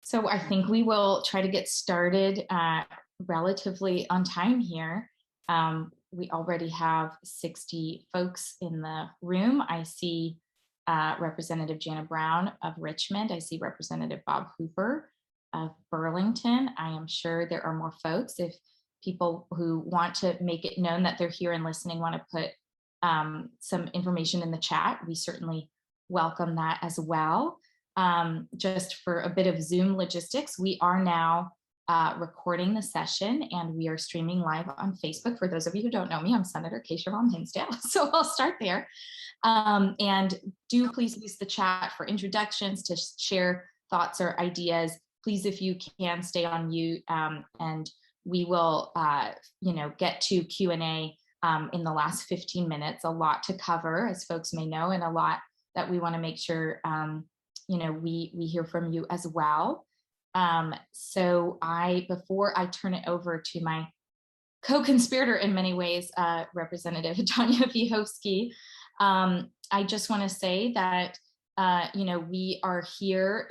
So I think we will try to get started relatively on time here. We already have 60 folks in the room. I see Representative Jana Brown of Richmond. I see Representative Bob Hooper of Burlington. I am sure there are more folks. If people who want to make it known that they're here and listening want to put some information in the chat, we certainly welcome that as well. Just for a bit of Zoom logistics, we are now recording the session and we are streaming live on Facebook. For those of you who don't know me, I'm Senator Keisha Von Hinsdale, so I'll start there. And do please use the chat for introductions, to share thoughts or ideas. Please, if you can, stay on mute, and we will get to Q&A in the last 15 minutes. A lot to cover, as folks may know, and a lot that we want to make sure we hear from you as well. So before I turn it over to my co-conspirator in many ways, Representative Tanya Vyhovsky, I just want to say that we are here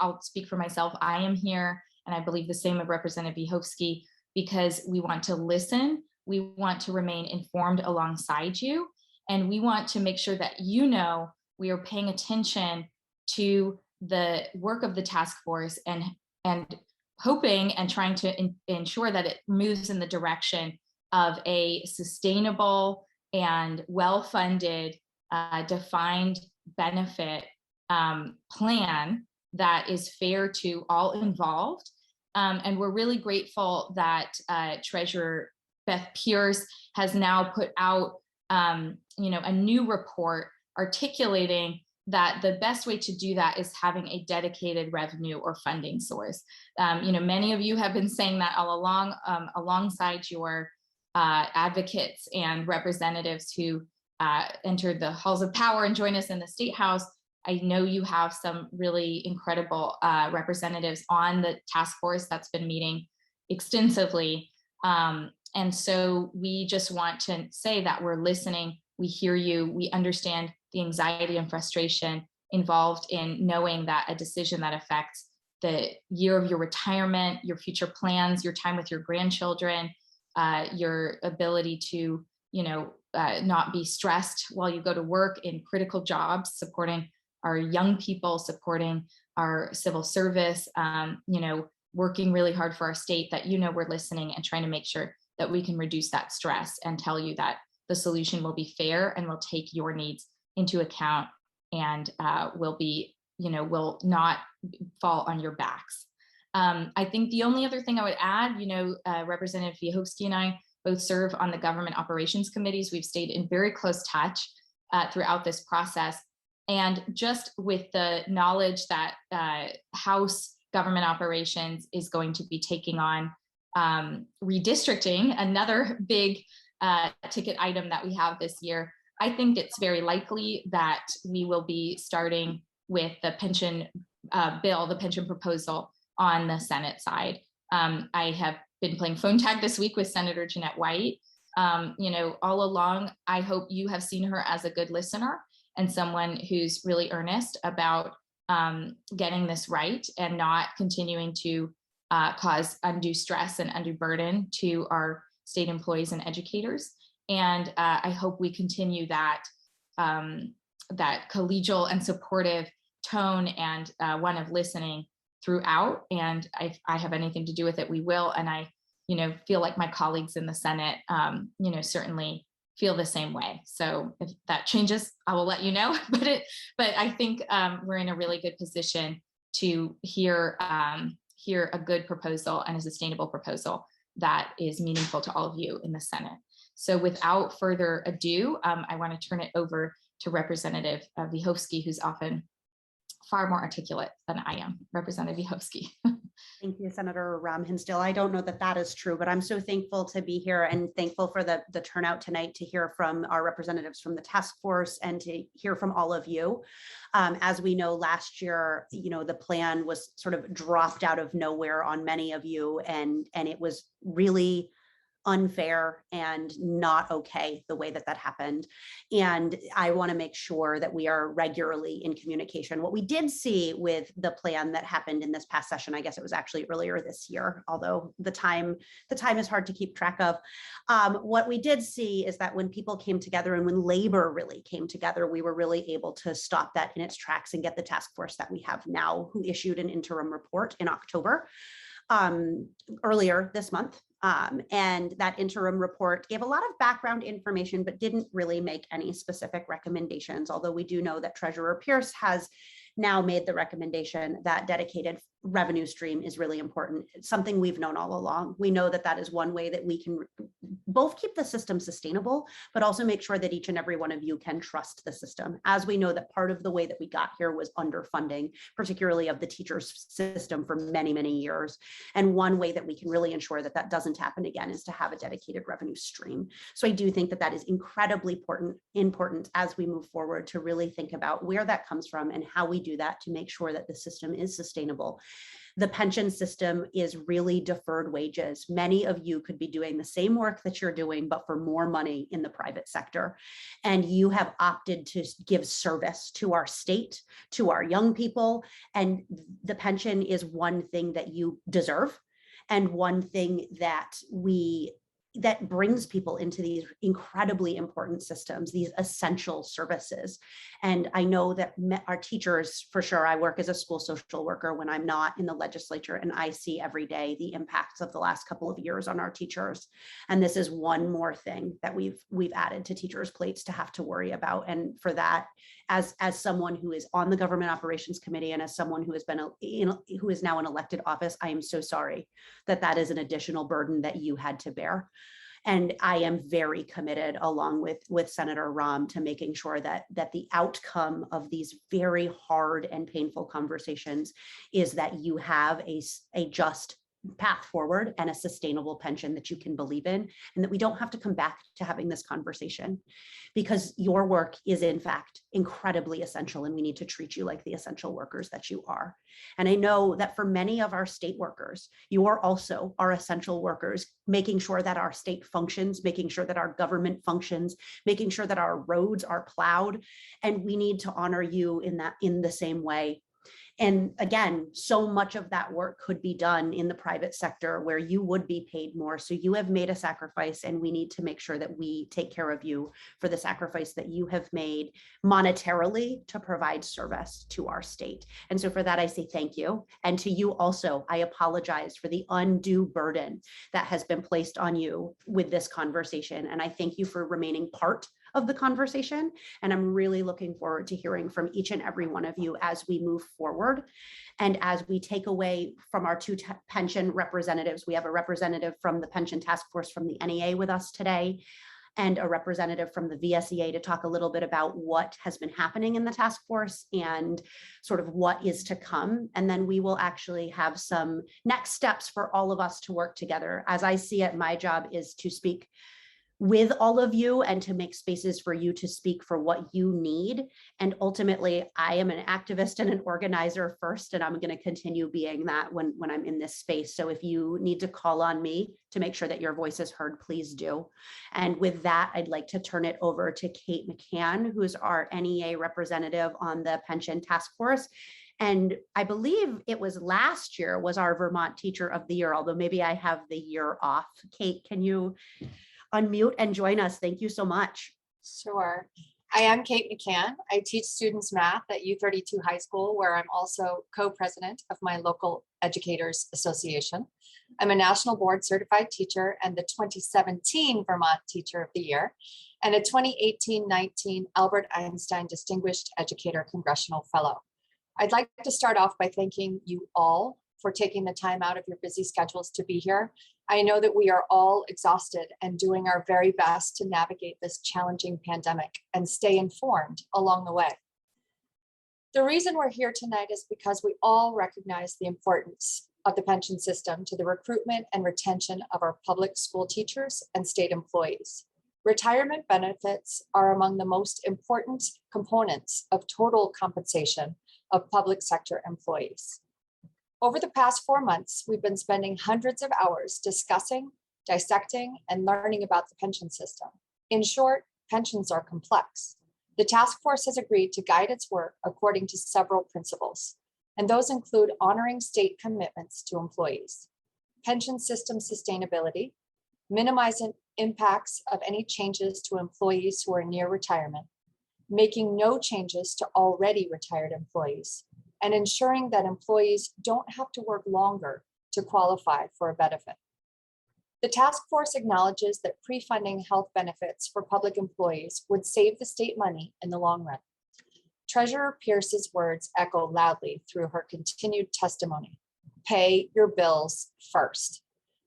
I'll speak for myself. I am here, and I believe the same of Representative Vyhovsky, because we want to listen. We want to remain informed alongside you, and we want to make sure that we are paying attention to the work of the task force and hoping and trying to ensure that it moves in the direction of a sustainable and well-funded, defined benefit plan that is fair to all involved. And we're really grateful that Treasurer Beth Pearce has now put out a new report articulating that the best way to do that is having a dedicated revenue or funding source. Many of you have been saying that all along, alongside your advocates and representatives who entered the halls of power and join us in the State House. I know you have some really incredible representatives on the task force that's been meeting extensively. And so we just want to say that we're listening, we hear you, we understand the anxiety and frustration involved in knowing that a decision that affects the year of your retirement, your future plans, your time with your grandchildren, your ability to, not be stressed while you go to work in critical jobs, supporting our young people, supporting our civil service, working really hard for our state, that we're listening and trying to make sure that we can reduce that stress and tell you that the solution will be fair and will take your needs into account and will not fall on your backs. I think the only other thing I would add, Representative Vyhovsky and I both serve on the government operations committees. We've stayed in very close touch throughout this process. And just with the knowledge that House government operations is going to be taking on redistricting, another big ticket item that we have this year, I think it's very likely that we will be starting with the pension bill, the pension proposal on the Senate side. I have been playing phone tag this week with Senator Jeanette White. All along, I hope you have seen her as a good listener and someone who's really earnest about getting this right and not continuing to cause undue stress and undue burden to our state employees and educators. And I hope we continue that collegial and supportive tone and one of listening throughout. And if I have anything to do with it, we will. And I, feel like my colleagues in the Senate, certainly feel the same way. So if that changes, I will let you know. But I think we're in a really good position to hear a good proposal and a sustainable proposal that is meaningful to all of you in the Senate. So without further ado, I want to turn it over to Representative Vyhovsky, who's often far more articulate than I am. Representative Vyhovsky. Thank you, Senator Hinsdale. I don't know that that is true, but I'm so thankful to be here and thankful for the turnout tonight to hear from our representatives from the task force and to hear from all of you. As we know, last year, the plan was sort of dropped out of nowhere on many of you, and it was really unfair and not okay the way that that happened. And I want to make sure that we are regularly in communication. What we did see with the plan that happened in this past session, I guess it was actually earlier this year, although the time is hard to keep track of. What we did see is that when people came together and when labor really came together, we were really able to stop that in its tracks and get the task force that we have now, who issued an interim report in October, earlier this month. And that interim report gave a lot of background information, but didn't really make any specific recommendations, although we do know that Treasurer Pierce has now made the recommendation that dedicated revenue stream is really important. It's something we've known all along. We know that that is one way that we can both keep the system sustainable, but also make sure that each and every one of you can trust the system. As we know that part of the way that we got here was underfunding, particularly of the teachers system for many, many years. And one way that we can really ensure that that doesn't happen again is to have a dedicated revenue stream. So I do think that that is incredibly important as we move forward to really think about where that comes from and how we do that to make sure that the system is sustainable. The pension system is really deferred wages. Many of you could be doing the same work that you're doing, but for more money in the private sector. And you have opted to give service to our state, to our young people. And the pension is one thing that you deserve, and one thing that brings people into these incredibly important systems, these essential services. And I know that our teachers, for sure, I work as a school social worker when I'm not in the legislature, and I see every day the impacts of the last couple of years on our teachers. And this is one more thing that we've added to teachers' plates to have to worry about. And for that, as someone who is on the Government Operations Committee and as someone who has been who is now in elected office, I am so sorry that that is an additional burden that you had to bear. And I am very committed, along with Senator Rahm, to making sure that the outcome of these very hard and painful conversations is that you have a just path forward and a sustainable pension that you can believe in, and that we don't have to come back to having this conversation, because your work is in fact incredibly essential, and we need to treat you like the essential workers that you are. And I know that for many of our state workers, you are also our essential workers, making sure that our state functions, making sure that our government functions, making sure that our roads are plowed, and we need to honor you in the same way. And again, so much of that work could be done in the private sector where you would be paid more. So you have made a sacrifice, and we need to make sure that we take care of you for the sacrifice that you have made monetarily to provide service to our state. And so for that, I say thank you. And to you also, I apologize for the undue burden that has been placed on you with this conversation. And I thank you for remaining part of the conversation. And I'm really looking forward to hearing from each and every one of you as we move forward. And as we take away from our two pension representatives, we have a representative from the Pension Task Force from the NEA with us today, and a representative from the VSEA to talk a little bit about what has been happening in the task force and sort of what is to come. And then we will actually have some next steps for all of us to work together. As I see it, my job is to speak with all of you and to make spaces for you to speak for what you need. And ultimately, I am an activist and an organizer first, and I'm going to continue being that when I'm in this space. So if you need to call on me to make sure that your voice is heard, please do. And with that, I'd like to turn it over to Kate McCann, who's our NEA representative on the Pension Task Force. And I believe it was last year was our Vermont Teacher of the Year, although maybe I have the year off. Kate, can you unmute and join us? Thank you so much. Sure. I am Kate McCann. I teach students math at U32 High School, where I'm also co-president of my local educators association. I'm a national board certified teacher and the 2017 Vermont Teacher of the Year, and a 2018-19 Albert Einstein Distinguished Educator Congressional Fellow. I'd like to start off by thanking you all for taking the time out of your busy schedules to be here. I know that we are all exhausted and doing our very best to navigate this challenging pandemic and stay informed along the way. The reason we're here tonight is because we all recognize the importance of the pension system to the recruitment and retention of our public school teachers and state employees. Retirement benefits are among the most important components of total compensation of public sector employees. Over the past 4 months, we've been spending hundreds of hours discussing, dissecting and learning about the pension system. In short, pensions are complex. The task force has agreed to guide its work according to several principles, and those include honoring state commitments to employees, pension system sustainability, minimizing impacts of any changes to employees who are near retirement, making no changes to already retired employees, and ensuring that employees don't have to work longer to qualify for a benefit. The task force acknowledges that pre-funding health benefits for public employees would save the state money in the long run. Treasurer Pierce's words echo loudly through her continued testimony. Pay your bills first.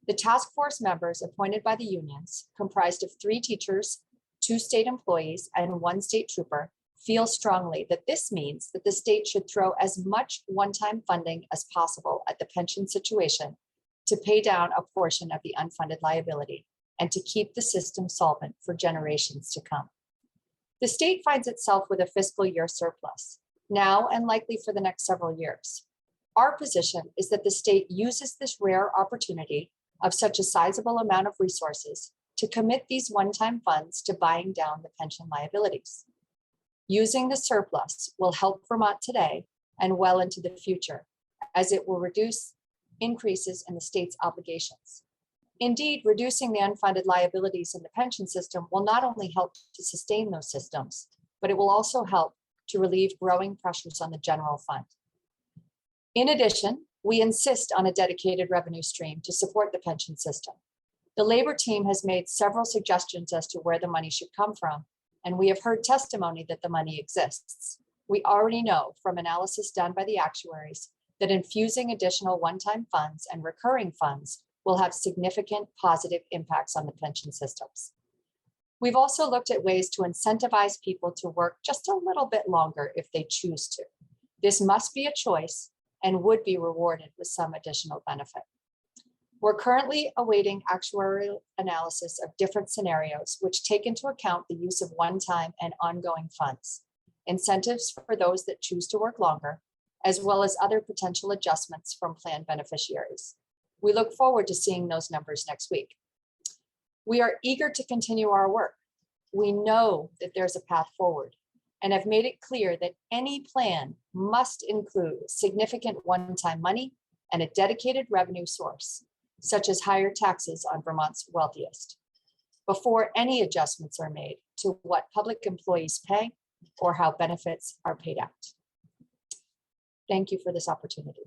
The task force members appointed by the unions, comprised of 3 teachers, 2 state employees, and 1 state trooper, feel strongly that this means that the state should throw as much one-time funding as possible at the pension situation to pay down a portion of the unfunded liability and to keep the system solvent for generations to come. The state finds itself with a fiscal year surplus, now and likely for the next several years. Our position is that the state uses this rare opportunity of such a sizable amount of resources to commit these one-time funds to buying down the pension liabilities. Using the surplus will help Vermont today and well into the future, as it will reduce increases in the state's obligations. Indeed, reducing the unfunded liabilities in the pension system will not only help to sustain those systems, but it will also help to relieve growing pressures on the general fund. In addition, we insist on a dedicated revenue stream to support the pension system. The labor team has made several suggestions as to where the money should come from, and we have heard testimony that the money exists. We already know from analysis done by the actuaries that infusing additional one-time funds and recurring funds will have significant positive impacts on the pension systems. We've also looked at ways to incentivize people to work just a little bit longer if they choose to. This must be a choice and would be rewarded with some additional benefit. We're currently awaiting actuarial analysis of different scenarios which take into account the use of one-time and ongoing funds, incentives for those that choose to work longer, as well as other potential adjustments from plan beneficiaries. We look forward to seeing those numbers next week. We are eager to continue our work. We know that there's a path forward and have made it clear that any plan must include significant one-time money and a dedicated revenue source, such as higher taxes on Vermont's wealthiest, before any adjustments are made to what public employees pay or how benefits are paid out. Thank you for this opportunity.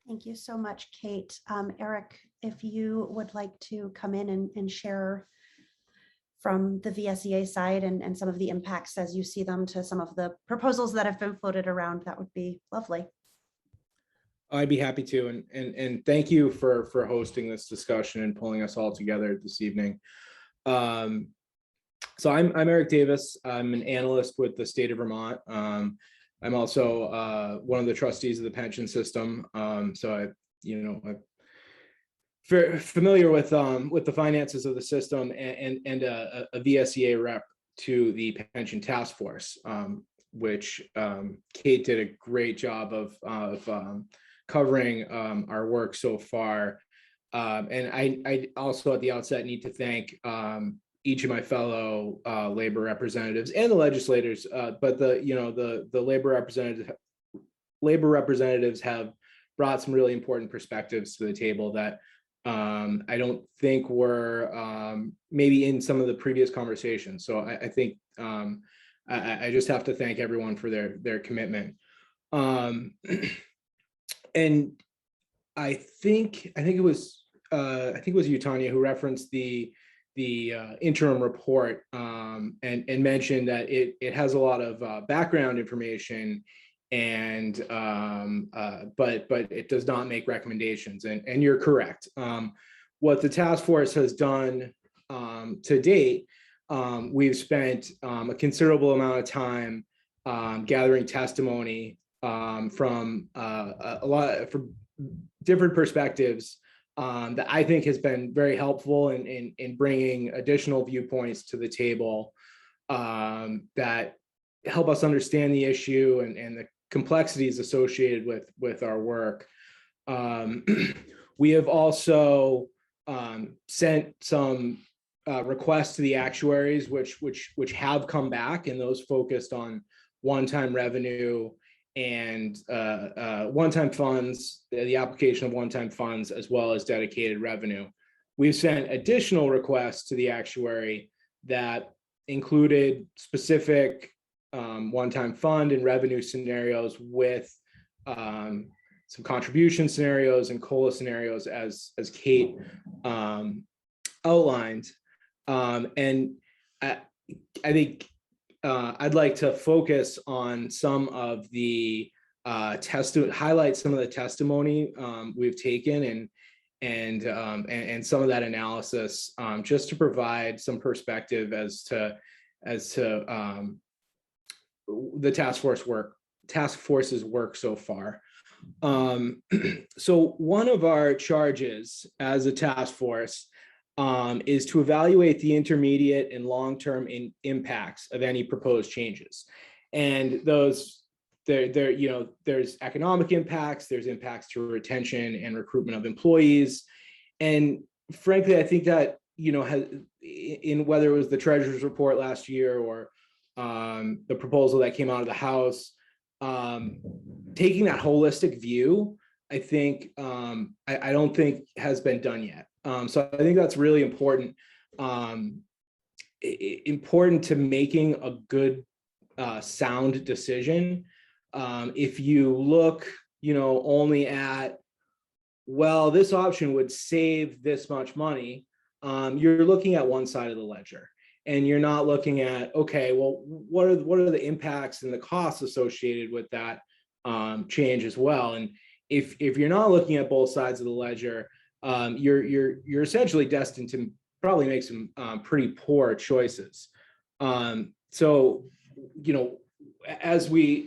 Thank you so much, Kate. Eric, if you would like to come in and share from the VSEA side and some of the impacts as you see them to some of the proposals that have been floated around, that would be lovely. I'd be happy to, and thank you for hosting this discussion and pulling us all together this evening. So I'm Eric Davis. I'm an analyst with the state of Vermont. I'm also one of the trustees of the pension system. So I'm very familiar with the finances of the system and a VSEA rep to the pension task force, which Kate did a great job of covering our work so far. And I also at the outset need to thank each of my fellow labor representatives and the legislators, but the labor representatives have brought some really important perspectives to the table that I don't think were maybe in some of the previous conversations. So I think I just have to thank everyone for their commitment. And I think it was you, Tanya, who referenced the interim report and mentioned that it has a lot of background information and but it does not make recommendations, and you're correct. What the task force has done to date, we've spent a considerable amount of time gathering testimony from from different perspectives that I think has been very helpful in bringing additional viewpoints to the table that help us understand the issue and the complexities associated with our work. We have also sent some requests to the actuaries, which have come back, and those focused on one-time revenue and one-time funds, the application of one-time funds, as well as dedicated revenue. We've sent additional requests to the actuary that included specific one-time fund and revenue scenarios with some contribution scenarios and COLA scenarios, as Kate outlined. And I think I'd like to focus on some of the highlight some of the testimony we've taken and some of that analysis, just to provide some perspective as to the task force's work so far. So one of our charges as a task force is to evaluate the intermediate and long-term impacts of any proposed changes. And those, there's economic impacts, there's impacts to retention and recruitment of employees. And frankly, I think that, in whether it was the treasurer's report last year or the proposal that came out of the House, taking that holistic view, I think, I don't think has been done yet. So I think that's really important, important to making a good, sound decision. If you look, only at, well, this option would save this much money, you're looking at one side of the ledger. And you're not looking at, okay, well, what are the impacts and the costs associated with that change as well? And if you're not looking at both sides of the ledger, you're essentially destined to probably make some pretty poor choices. So, as we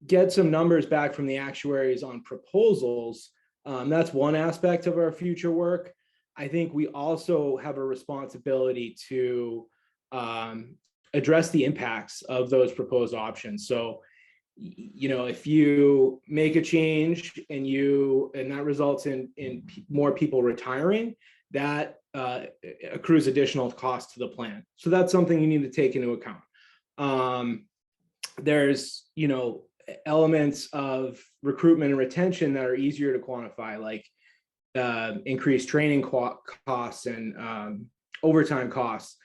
get some numbers back from the actuaries on proposals, that's one aspect of our future work. I think we also have a responsibility to address the impacts of those proposed options. So, if you make a change and that results in more people retiring, that accrues additional costs to the plan. So that's something you need to take into account. There's, elements of recruitment and retention that are easier to quantify, like increased training costs and overtime costs.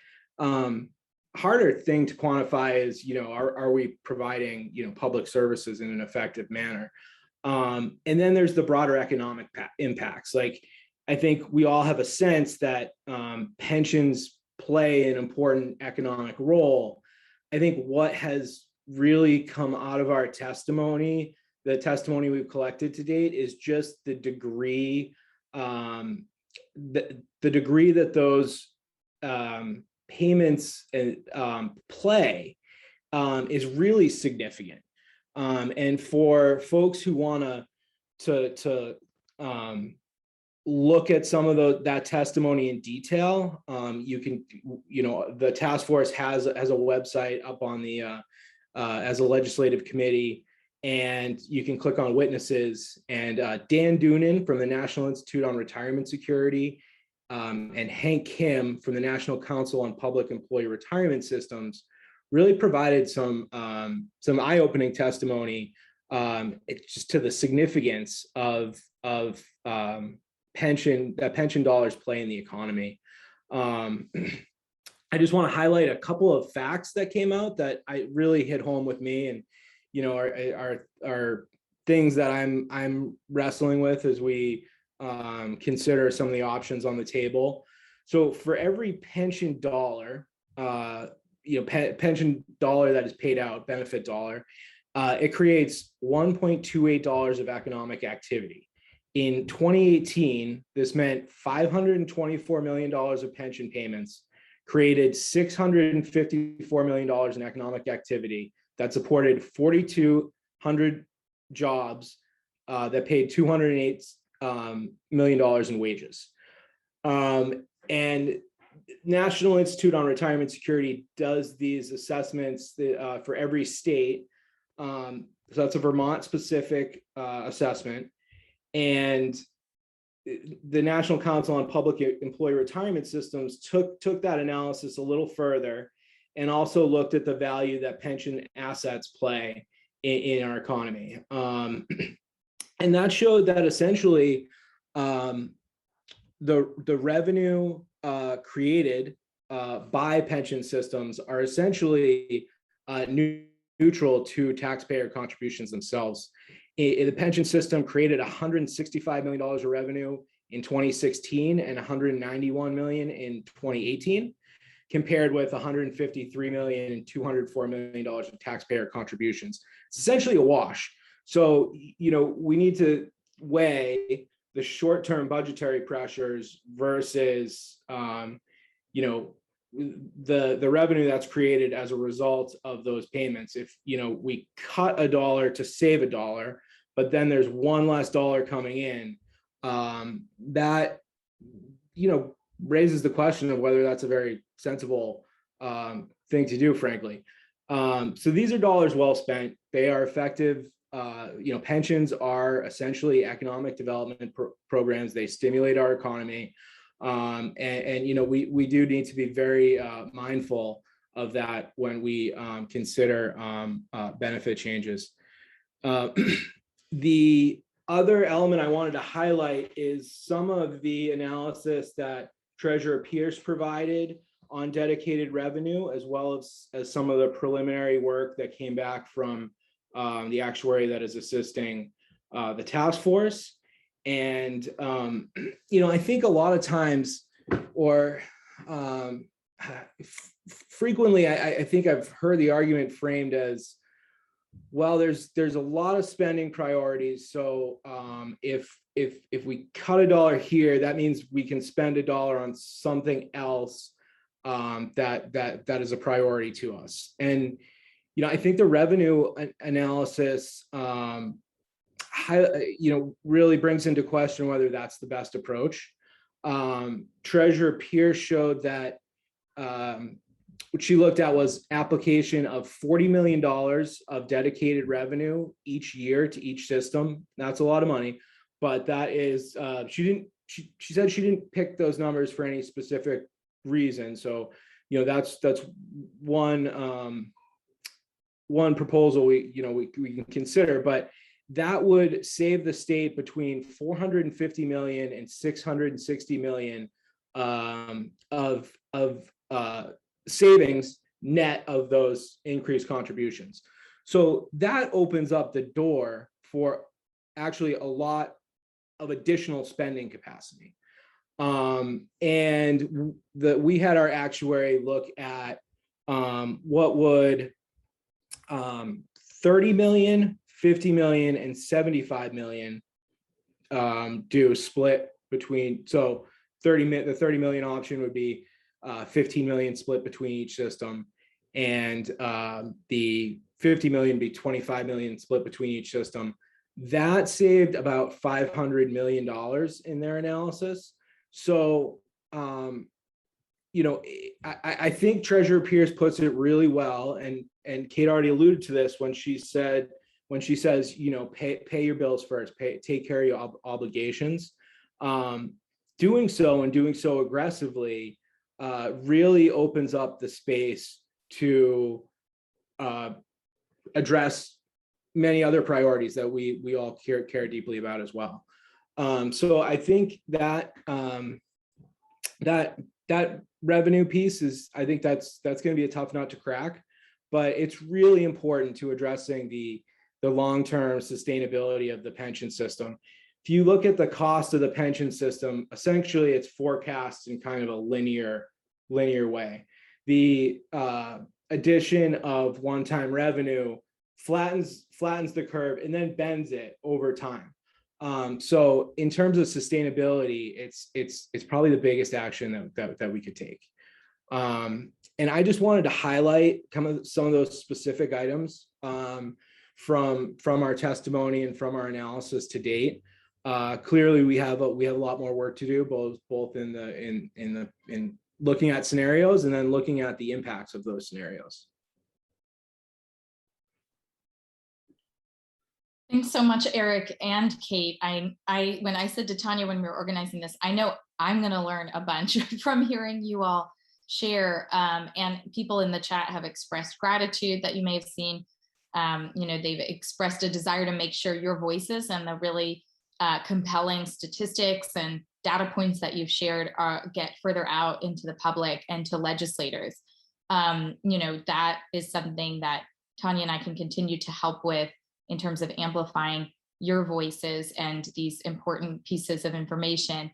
Harder thing to quantify is, are we providing, public services in an effective manner? And then there's the broader economic impacts. Like, I think we all have a sense that pensions play an important economic role. I think what has really come out of our testimony, the testimony we've collected to date, is just the degree, the degree that those payments play is really significant. And for folks who want to look at some of that testimony in detail, you can, the task force has a website up on the as a legislative committee, and you can click on witnesses, and Dan Doonan from the National Institute on Retirement Security and Hank Kim from the National Council on Public Employee Retirement Systems really provided some eye-opening testimony just to the significance of pension dollars play in the economy. I just want to highlight a couple of facts that came out that I really hit home with me, and are things that I'm wrestling with as we consider some of the options on the table. So for every pension dollar, pension dollar that is paid out, benefit dollar, it creates $1.28 of economic activity. In 2018, this meant $524 million of pension payments created $654 million in economic activity that supported 4,200 jobs that paid $208 million in wages. And National Institute on Retirement Security does these assessments for every state. So that's a Vermont specific assessment. And the National Council on Public Employee Retirement Systems took that analysis a little further and also looked at the value that pension assets play in our economy. And that showed that essentially the revenue created by pension systems are essentially neutral to taxpayer contributions themselves. The pension system created $165 million of revenue in 2016 and $191 million in 2018, compared with $153 million and $204 million of taxpayer contributions. It's essentially a wash. So, we need to weigh the short-term budgetary pressures versus, the revenue that's created as a result of those payments. If, we cut a dollar to save a dollar, but then there's one less dollar coming in, that, raises the question of whether that's a very sensible thing to do, frankly. So these are dollars well spent. They are effective. Pensions are essentially economic development programs. They stimulate our economy. We do need to be very mindful of that when we consider benefit changes. The other element I wanted to highlight is some of the analysis that Treasurer Pierce provided on dedicated revenue, as well as some of the preliminary work that came back from the actuary that is assisting the task force. And, I think a lot of times, or frequently, I think I've heard the argument framed as, well, there's a lot of spending priorities. So if we cut a dollar here, that means we can spend a dollar on something else that is a priority to us. And I think the revenue analysis really brings into question whether that's the best approach. Treasurer Pierce showed that what she looked at was application of $40 million of dedicated revenue each year to each system. That's a lot of money, but that is, she said she didn't pick those numbers for any specific reason. So, that's one proposal we can consider, but that would save the state between 450 million and 660 million of savings net of those increased contributions. So that opens up the door for actually a lot of additional spending capacity. And we had our actuary look at what would 30 million, 50 million, and 75 million do split between. So the 30 million option would be 15 million split between each system, and the 50 million be 25 million split between each system. That saved about $500 million in their analysis. So, I think Treasurer Pierce puts it really well, and Kate already alluded to this when she says, pay your bills first, take care of your obligations. Doing so aggressively really opens up the space to address many other priorities that we all care deeply about as well. So I think that that revenue piece is, I think that's going to be a tough nut to crack, but it's really important to addressing the long-term sustainability of the pension system. If you look at the cost of the pension system, essentially it's forecast in kind of a linear way. The addition of one-time revenue flattens the curve and then bends it over time. So in terms of sustainability, it's probably the biggest action that we could take. And I just wanted to highlight some of those specific items from our testimony and from our analysis to date. Clearly, we have a lot more work to do, both in looking at scenarios and then looking at the impacts of those scenarios. Thanks so much, Eric and Kate. When I said to Tanya when we were organizing this, I know I'm going to learn a bunch from hearing you all share. And people in the chat have expressed gratitude that you may have seen. They've expressed a desire to make sure your voices and the really compelling statistics and data points that you've shared get further out into the public and to legislators. That is something that Tanya and I can continue to help with in terms of amplifying your voices and these important pieces of information.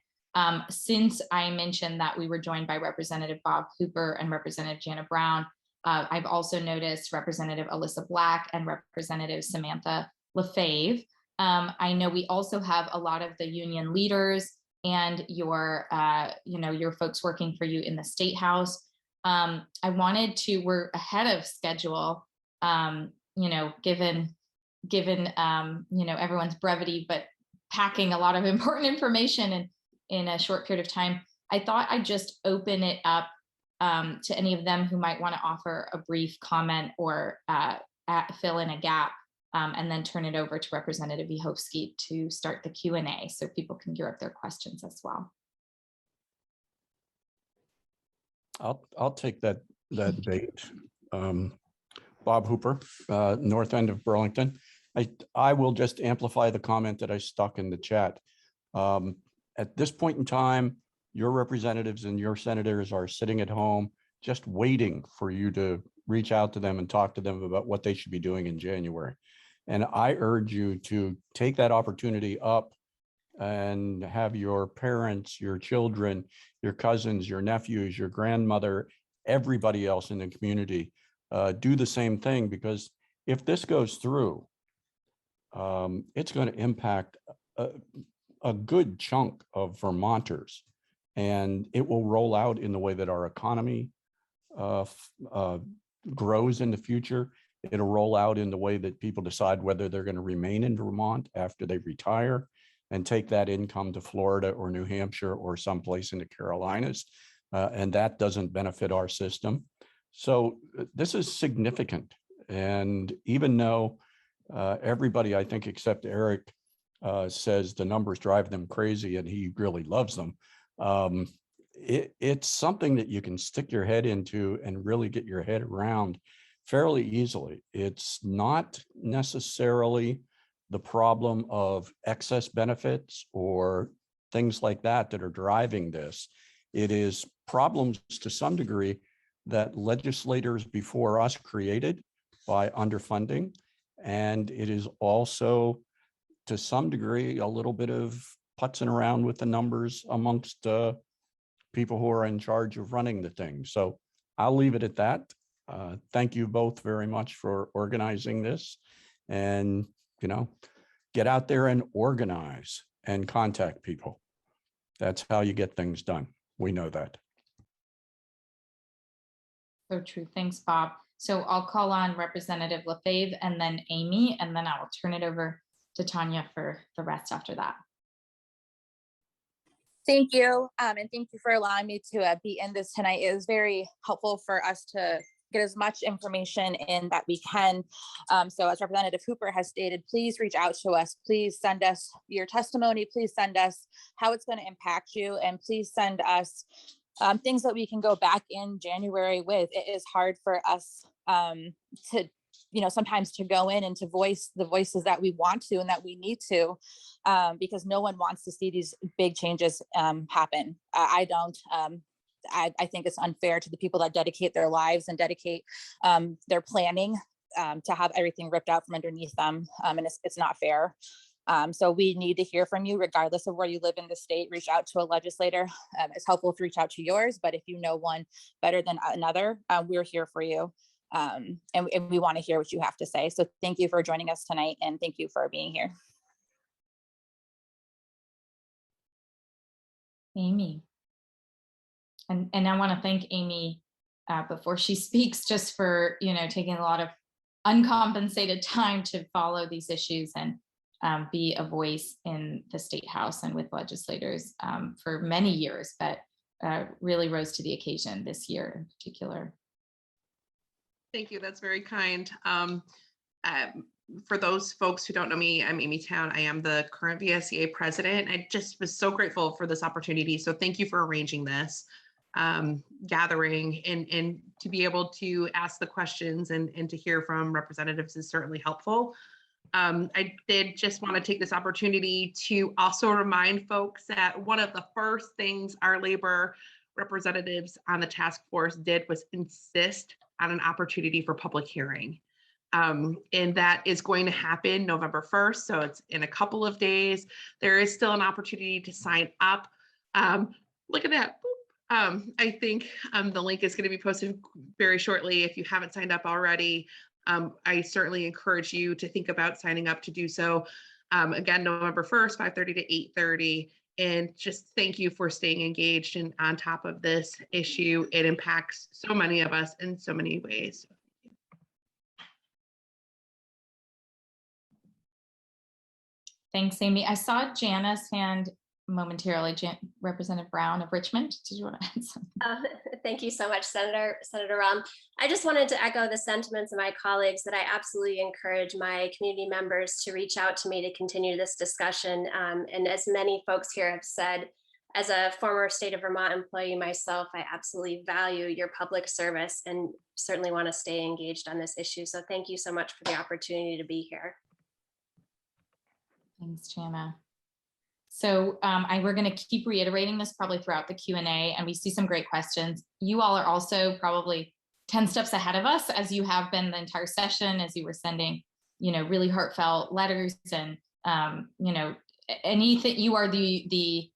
Since I mentioned that we were joined by Representative Bob Hooper and Representative Jana Brown, I've also noticed Representative Alyssa Black and Representative Samantha LaFave. I know we also have a lot of the union leaders and your folks working for you in the State House. We're ahead of schedule, given everyone's brevity, but packing a lot of important information in a short period of time. I thought I'd just open it up to any of them who might want to offer a brief comment or fill in a gap, and then turn it over to Representative Vihovsky to start the Q&A so people can gear up their questions as well. I'll take that bait. Bob Hooper, north end of Burlington. I will just amplify the comment that I stuck in the chat. At this point in time, your representatives and your senators are sitting at home just waiting for you to reach out to them and talk to them about what they should be doing in January. And I urge you to take that opportunity up and have your parents, your children, your cousins, your nephews, your grandmother, everybody else in the community do the same thing, because if this goes through, it's going to impact a good chunk of Vermonters, and it will roll out in the way that our economy grows in the future. It'll roll out in the way that people decide whether they're going to remain in Vermont after they retire and take that income to Florida or New Hampshire or someplace in the Carolinas. And that doesn't benefit our system. So this is significant. And even though everybody, I think, except Eric, says the numbers drive them crazy and he really loves them, it's something that you can stick your head into and really get your head around fairly easily. It's not necessarily the problem of excess benefits or things like that that are driving this. It is problems to some degree that legislators before us created by underfunding. And it is also to some degree a little bit of putzing around with the numbers amongst people who are in charge of running the thing. So I'll leave it at that. Thank you both very much for organizing this, and get out there and organize and contact people. That's how you get things done. We know that. So true. Thanks, Bob. So I'll call on Representative LaFave and then Amy, and then I will turn it over to Tanya for the rest after that. Thank you. And thank you for allowing me to be in this tonight. It was very helpful for us to get as much information in that we can. So as Representative Hooper has stated, please reach out to us. Please send us your testimony. Please send us how it's going to impact you. And please send us things that we can go back in January with. It is hard for us to, sometimes to go in and to voice the voices that we want to and that we need to, because no one wants to see these big changes happen. I don't. I think it's unfair to the people that dedicate their lives and dedicate their planning to have everything ripped out from underneath them. And it's not fair. So we need to hear from you, regardless of where you live in the state. Reach out to a legislator. It's helpful to reach out to yours, but if you know one better than another, we're here for you. And we want to hear what you have to say. So thank you for joining us tonight, and thank you for being here. Amy. And I want to thank Amy before she speaks, just for, taking a lot of uncompensated time to follow these issues and be a voice in the State House and with legislators for many years, but really rose to the occasion this year in particular. Thank you. That's very kind. for those folks who don't know me, I'm Amy Town. I am the current VSEA president. I just was so grateful for this opportunity. So thank you for arranging this gathering, and to be able to ask the questions and to hear from representatives is certainly helpful. I did just want to take this opportunity to also remind folks that one of the first things our labor representatives on the task force did was insist on an opportunity for public hearing. And that is going to happen November 1st. So it's in a couple of days. There is still an opportunity to sign up. Look at that. I think the link is going to be posted very shortly. If you haven't signed up already, I certainly encourage you to think about signing up to do so. Again, November 1st, 5:30 to 8:30. And just thank you for staying engaged and on top of this issue. It impacts so many of us in so many ways. Thanks, Amy. I saw Jana's hand momentarily. Representative Brown of Richmond, did you want to add something? Thank you so much, Senator Rahm. I just wanted to echo the sentiments of my colleagues that I absolutely encourage my community members to reach out to me to continue this discussion. And as many folks here have said, as a former state of Vermont employee myself, I absolutely value your public service and certainly want to stay engaged on this issue. So thank you so much for the opportunity to be here. Thanks, Jana. So we're going to keep reiterating this probably throughout the Q&A, and we see some great questions. You all are also probably 10 steps ahead of us, as you have been the entire session, as you were sending, really heartfelt letters and, anything. You are an A+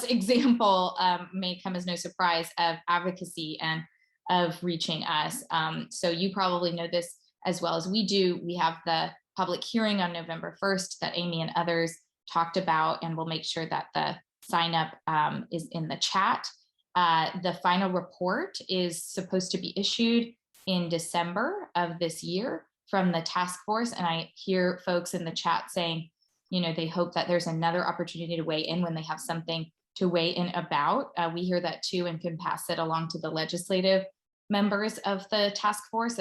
example, may come as no surprise, of advocacy and of reaching us. So you probably know this as well as we do. We have the public hearing on November 1st that Amy and others talked about, and we'll make sure that the sign up is in the chat. The final report is supposed to be issued in December of this year from the task force. And I hear folks in the chat saying, they hope that there's another opportunity to weigh in when they have something to weigh in about. We hear that too, and can pass it along to the legislative members of the task force,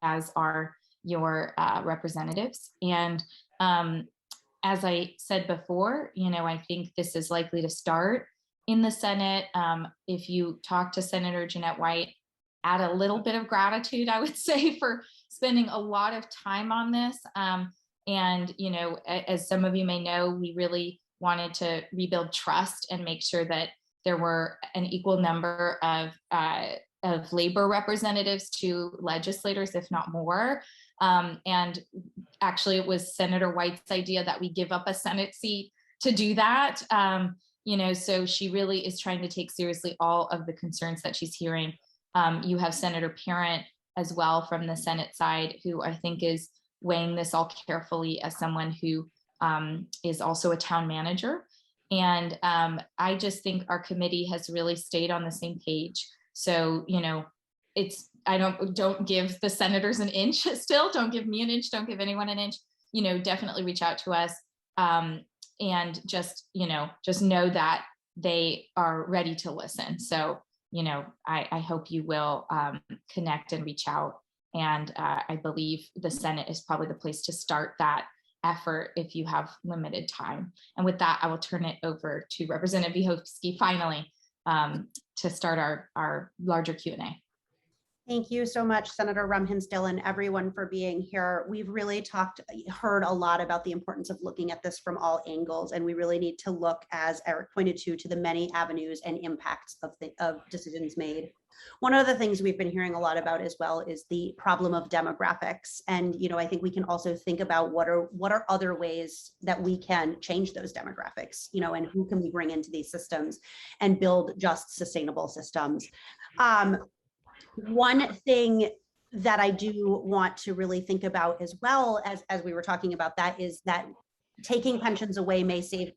as are your representatives. And as I said before, I think this is likely to start in the Senate. If you talk to Senator Jeanette White, add a little bit of gratitude, I would say, for spending a lot of time on this. And, as some of you may know, we really wanted to rebuild trust and make sure that there were an equal number of labor representatives to legislators, if not more. And actually, it was Senator White's idea that we give up a Senate seat to do that. So she really is trying to take seriously all of the concerns that she's hearing. You have Senator Parent as well from the Senate side, who I think is weighing this all carefully as someone who is also a town manager. And I just think our committee has really stayed on the same page. So, don't give the senators an inch still, don't give me an inch, don't give anyone an inch, definitely reach out to us. And just know that they are ready to listen. So, I hope you will connect and reach out. And I believe the Senate is probably the place to start that effort if you have limited time. And with that, I will turn it over to Representative Vyhovsky finally to start our larger Q&A. Thank you so much, Senator Rahm Hinsdale, and everyone for being here. We've really heard a lot about the importance of looking at this from all angles, and we really need to look, as Eric pointed to the many avenues and impacts of decisions made. One of the things we've been hearing a lot about as well is the problem of demographics. And, I think we can also think about what are other ways that we can change those demographics, and who can we bring into these systems and build just sustainable systems. One thing that I do want to really think about as well as we were talking about that is that taking pensions away may save,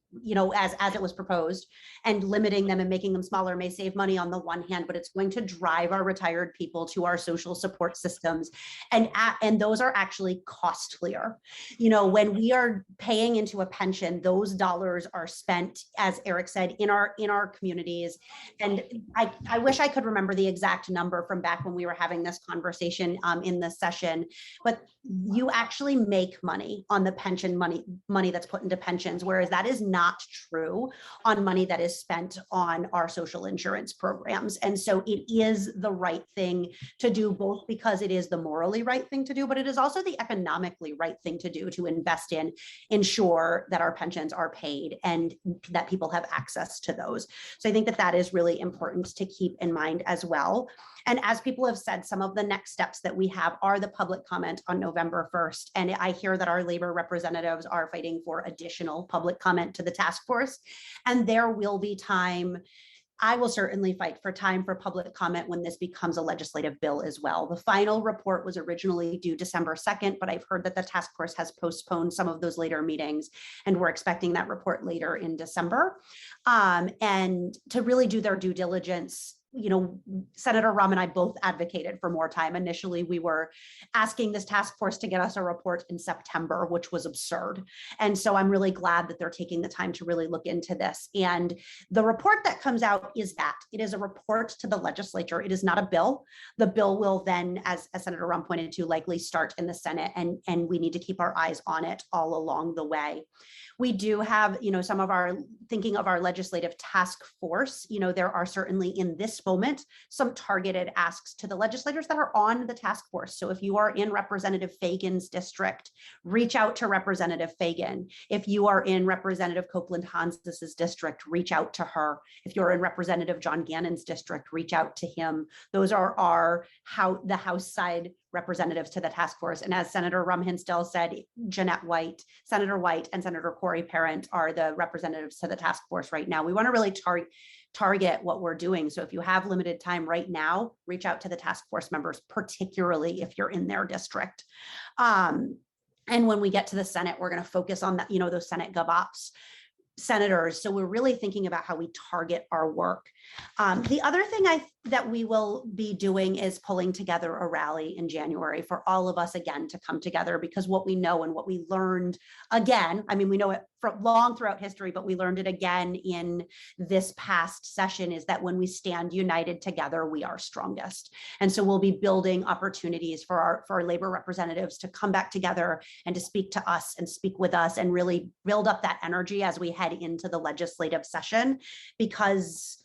as it was proposed, and limiting them and making them smaller may save money on the one hand, but it's going to drive our retired people to our social support systems. And those are actually costlier. When we are paying into a pension, those dollars are spent, as Eric said, in our communities. And I wish I could remember the exact number from back when we were having this conversation in this session, but you actually make money on the pension money that's put into pensions, whereas that is not true on money that is spent on our social insurance programs. And so it is the right thing to do, both because it is the morally right thing to do, but it is also the economically right thing to do, to invest in, ensure that our pensions are paid and that people have access to those. So I think that is really important to keep in mind as well. And as people have said, some of the next steps that we have are the public comment on November 1st. And I hear that our labor representatives are fighting for additional public comment to the task force. And there will be time. I will certainly fight for time for public comment when this becomes a legislative bill as well. The final report was originally due December 2nd, but I've heard that the task force has postponed some of those later meetings, and we're expecting that report later in December. And to really do their due diligence, Senator Rahm and I both advocated for more time. Initially, we were asking this task force to get us a report in September, which was absurd. And so I'm really glad that they're taking the time to really look into this. And the report that comes out is that it is a report to the legislature. It is not a bill. The bill will then, as Senator Rahm pointed to, likely start in the Senate, and we need to keep our eyes on it all along the way. We do have, some of our thinking of our legislative task force. There are certainly in this moment some targeted asks to the legislators that are on the task force. So if you are in Representative Fagan's district, reach out to Representative Fagan. If you are in Representative Copeland Hansis's district, reach out to her. If you're in Representative John Gannon's district, reach out to him. Those are the House side representatives to the task force. And as Senator Rahm Hinsdale said, Jeanette White, Senator White, and Senator Corey Parent are the representatives to the task force right now. We want to really target what we're doing. So if you have limited time right now, reach out to the task force members, particularly if you're in their district. And when we get to the Senate, we're going to focus on that, those Senate GovOps senators. So we're really thinking about how we target our work. The other thing that we will be doing is pulling together a rally in January for all of us again to come together, because what we know and what we learned again, we know it from long throughout history, but we learned it again in this past session, is that when we stand united together, we are strongest. And so we'll be building opportunities for our labor representatives to come back together and to speak to us and speak with us and really build up that energy as we head into the legislative session, because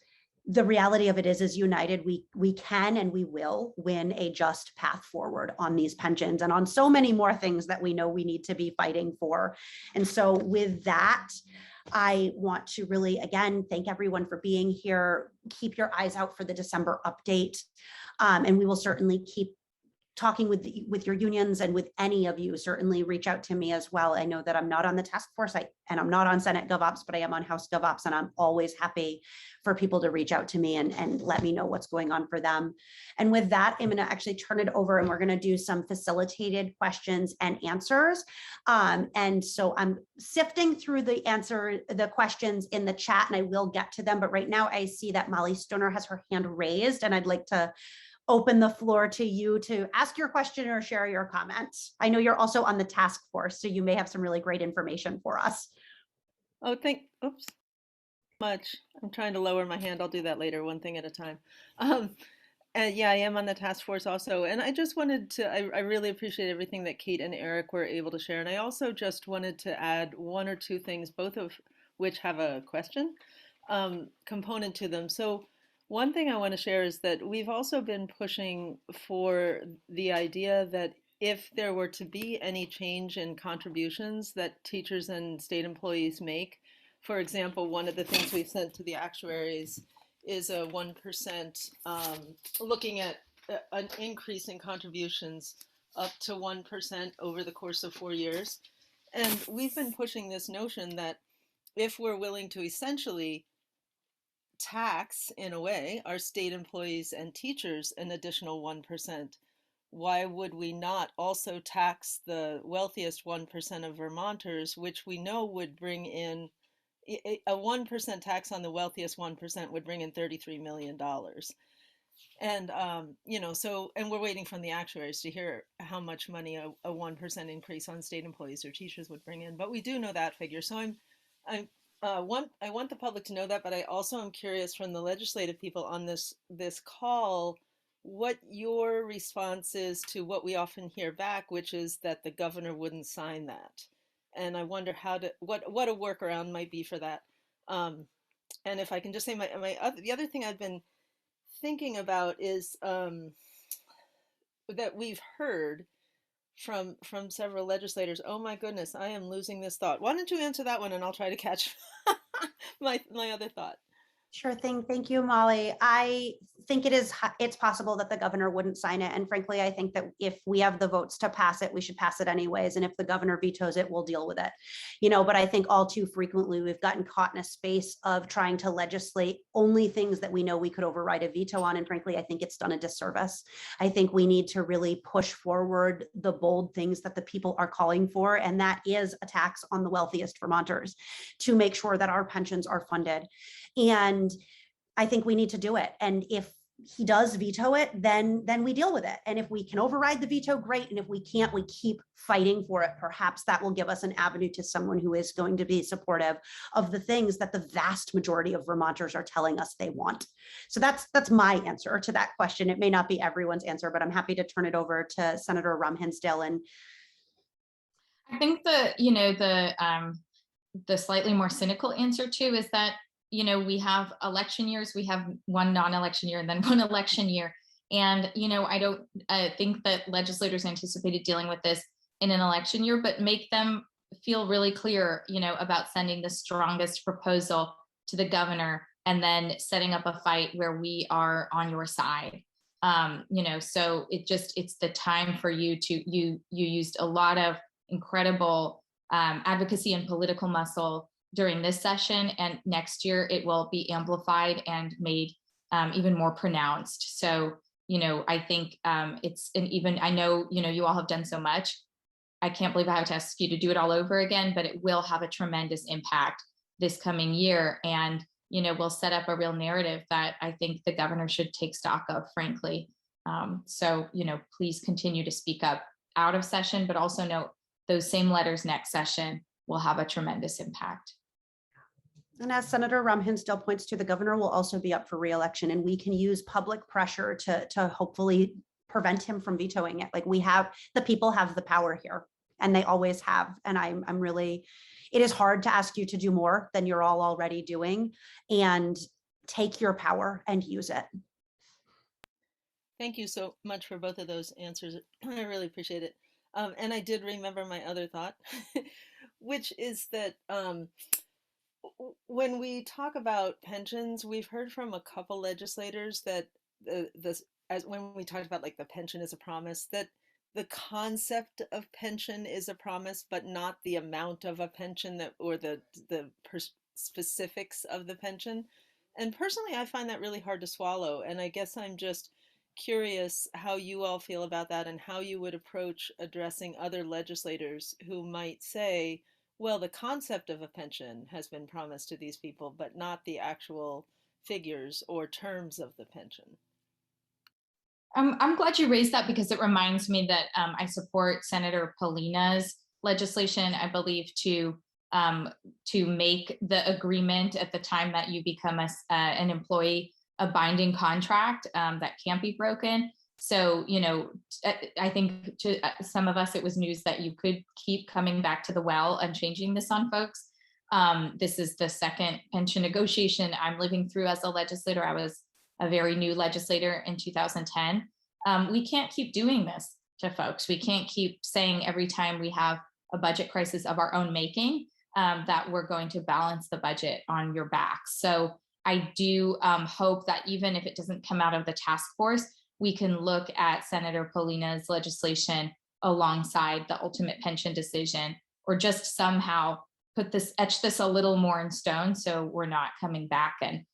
the reality of it is united, we can and we will win a just path forward on these pensions and on so many more things that we know we need to be fighting for. And so with that, I want to really, again, thank everyone for being here. Keep your eyes out for the December update. And we will certainly keep talking with your unions, and with any of you, certainly reach out to me as well. I know that I'm not on the task force and I'm not on Senate GovOps, but I am on House GovOps, and I'm always happy for people to reach out to me and let me know what's going on for them. And with that, I'm going to actually turn it over, and we're going to do some facilitated questions and answers. And so I'm sifting through the questions in the chat, and I will get to them. But right now I see that Molly Stoner has her hand raised, and I'd like to open the floor to you to ask your question or share your comments. I know you're also on the task force, so you may have some really great information for us. Oh, oops, much. I'm trying to lower my hand. I'll do that later, one thing at a time. And yeah, I am on the task force also. And I just wanted to, I really appreciate everything that Kate and Eric were able to share. And I also just wanted to add one or two things, both of which have a question component to them. So one thing I want to share is that we've also been pushing for the idea that if there were to be any change in contributions that teachers and state employees make, for example, one of the things we've sent to the actuaries is a 1%, looking at an increase in contributions up to 1% over the course of 4 years. And we've been pushing this notion that if we're willing to essentially tax, in a way, our state employees and teachers an additional 1%, why would we not also tax the wealthiest 1% of Vermonters, which we know would bring in a 1% tax on the wealthiest 1% would bring in $33 million. And, and we're waiting from the actuaries to hear how much money a 1% increase on state employees or teachers would bring in. But we do know that figure. So I want the public to know that, but I also am curious from the legislative people on this call, what your response is to what we often hear back, which is that the governor wouldn't sign that. And I wonder what a workaround might be for that. And if I can just say the other thing I've been thinking about is that we've heard from several legislators. Oh my goodness, I am losing this thought. Why don't you answer that one and I'll try to catch my other thought. Sure thing. Thank you, Molly. I think it's possible that the governor wouldn't sign it. And frankly, I think that if we have the votes to pass it, we should pass it anyways. And if the governor vetoes it, we'll deal with it. But I think all too frequently we've gotten caught in a space of trying to legislate only things that we know we could override a veto on. And frankly, I think it's done a disservice. I think we need to really push forward the bold things that the people are calling for. And that is a tax on the wealthiest Vermonters to make sure that our pensions are funded. And I think we need to do it. And if he does veto it, then we deal with it. And if we can override the veto, great. And if we can't, we keep fighting for it. Perhaps that will give us an avenue to someone who is going to be supportive of the things that the vast majority of Vermonters are telling us they want. So that's my answer to that question. It may not be everyone's answer, but I'm happy to turn it over to Senator Ram Hinsdale. And I think the slightly more cynical answer too is that we have election years, we have one non-election year and then one election year. And, I don't think that legislators anticipated dealing with this in an election year, but make them feel really clear, about sending the strongest proposal to the governor and then setting up a fight where we are on your side. So it's the time for you used a lot of incredible advocacy and political muscle during this session, and next year it will be amplified and made even more pronounced. So, I think I know, you all have done so much. I can't believe I have to ask you to do it all over again, but it will have a tremendous impact this coming year. And, we'll set up a real narrative that I think the governor should take stock of, frankly. So, please continue to speak up out of session, but also note those same letters next session will have a tremendous impact. And as Senator Ram Hinsdale points to, the governor will also be up for re-election, and we can use public pressure to hopefully prevent him from vetoing it. Like the people have the power here, and they always have. And it is hard to ask you to do more than you're all already doing, and take your power and use it. Thank you so much for both of those answers. I really appreciate it. And I did remember my other thought, which is that when we talk about pensions, we've heard from a couple legislators that when we talked about like the pension is a promise, that the concept of pension is a promise, but not the amount of a pension or the specifics of the pension. And personally, I find that really hard to swallow. And I guess I'm just curious how you all feel about that and how you would approach addressing other legislators who might say, well, the concept of a pension has been promised to these people, but not the actual figures or terms of the pension. I'm glad you raised that, because it reminds me that I support Senator Polina's legislation, I believe, to make the agreement at the time that you become an employee a binding contract that can't be broken. So, I think to some of us, it was news that you could keep coming back to the well and changing this on folks. This is the second pension negotiation I'm living through as a legislator. I was a very new legislator in 2010. We can't keep doing this to folks. We can't keep saying every time we have a budget crisis of our own making that we're going to balance the budget on your back. So I do hope that even if it doesn't come out of the task force, we can look at Senator Polina's legislation alongside the ultimate pension decision, or just somehow etch this a little more in stone, so we're not coming back and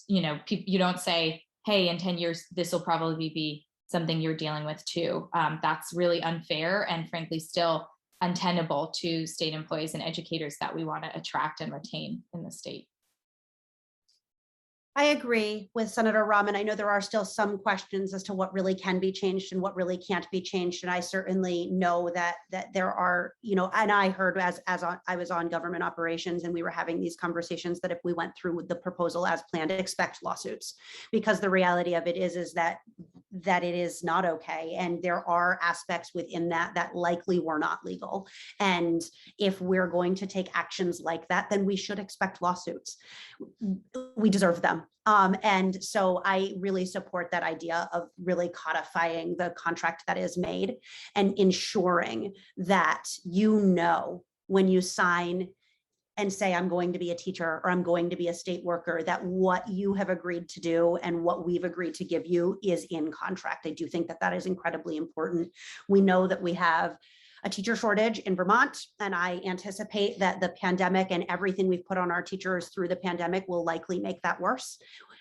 you don't say, hey, in 10 years this will probably be something you're dealing with too. That's really unfair and frankly still untenable to state employees and educators that we want to attract and retain in the state. I agree with Senator Rahman. I know there are still some questions as to what really can be changed and what really can't be changed. And I certainly know that there are, and I heard I was on government operations and we were having these conversations that if we went through with the proposal as planned, expect lawsuits, because the reality of it is that it is not okay. And there are aspects within that likely were not legal. And if we're going to take actions like that, then we should expect lawsuits. We deserve them. And so I really support that idea of really codifying the contract that is made and ensuring that when you sign and say, I'm going to be a teacher or I'm going to be a state worker, that what you have agreed to do and what we've agreed to give you is in contract. I do think that is incredibly important. We know that we have a teacher shortage in Vermont, and I anticipate that the pandemic and everything we've put on our teachers through the pandemic will likely make that worse.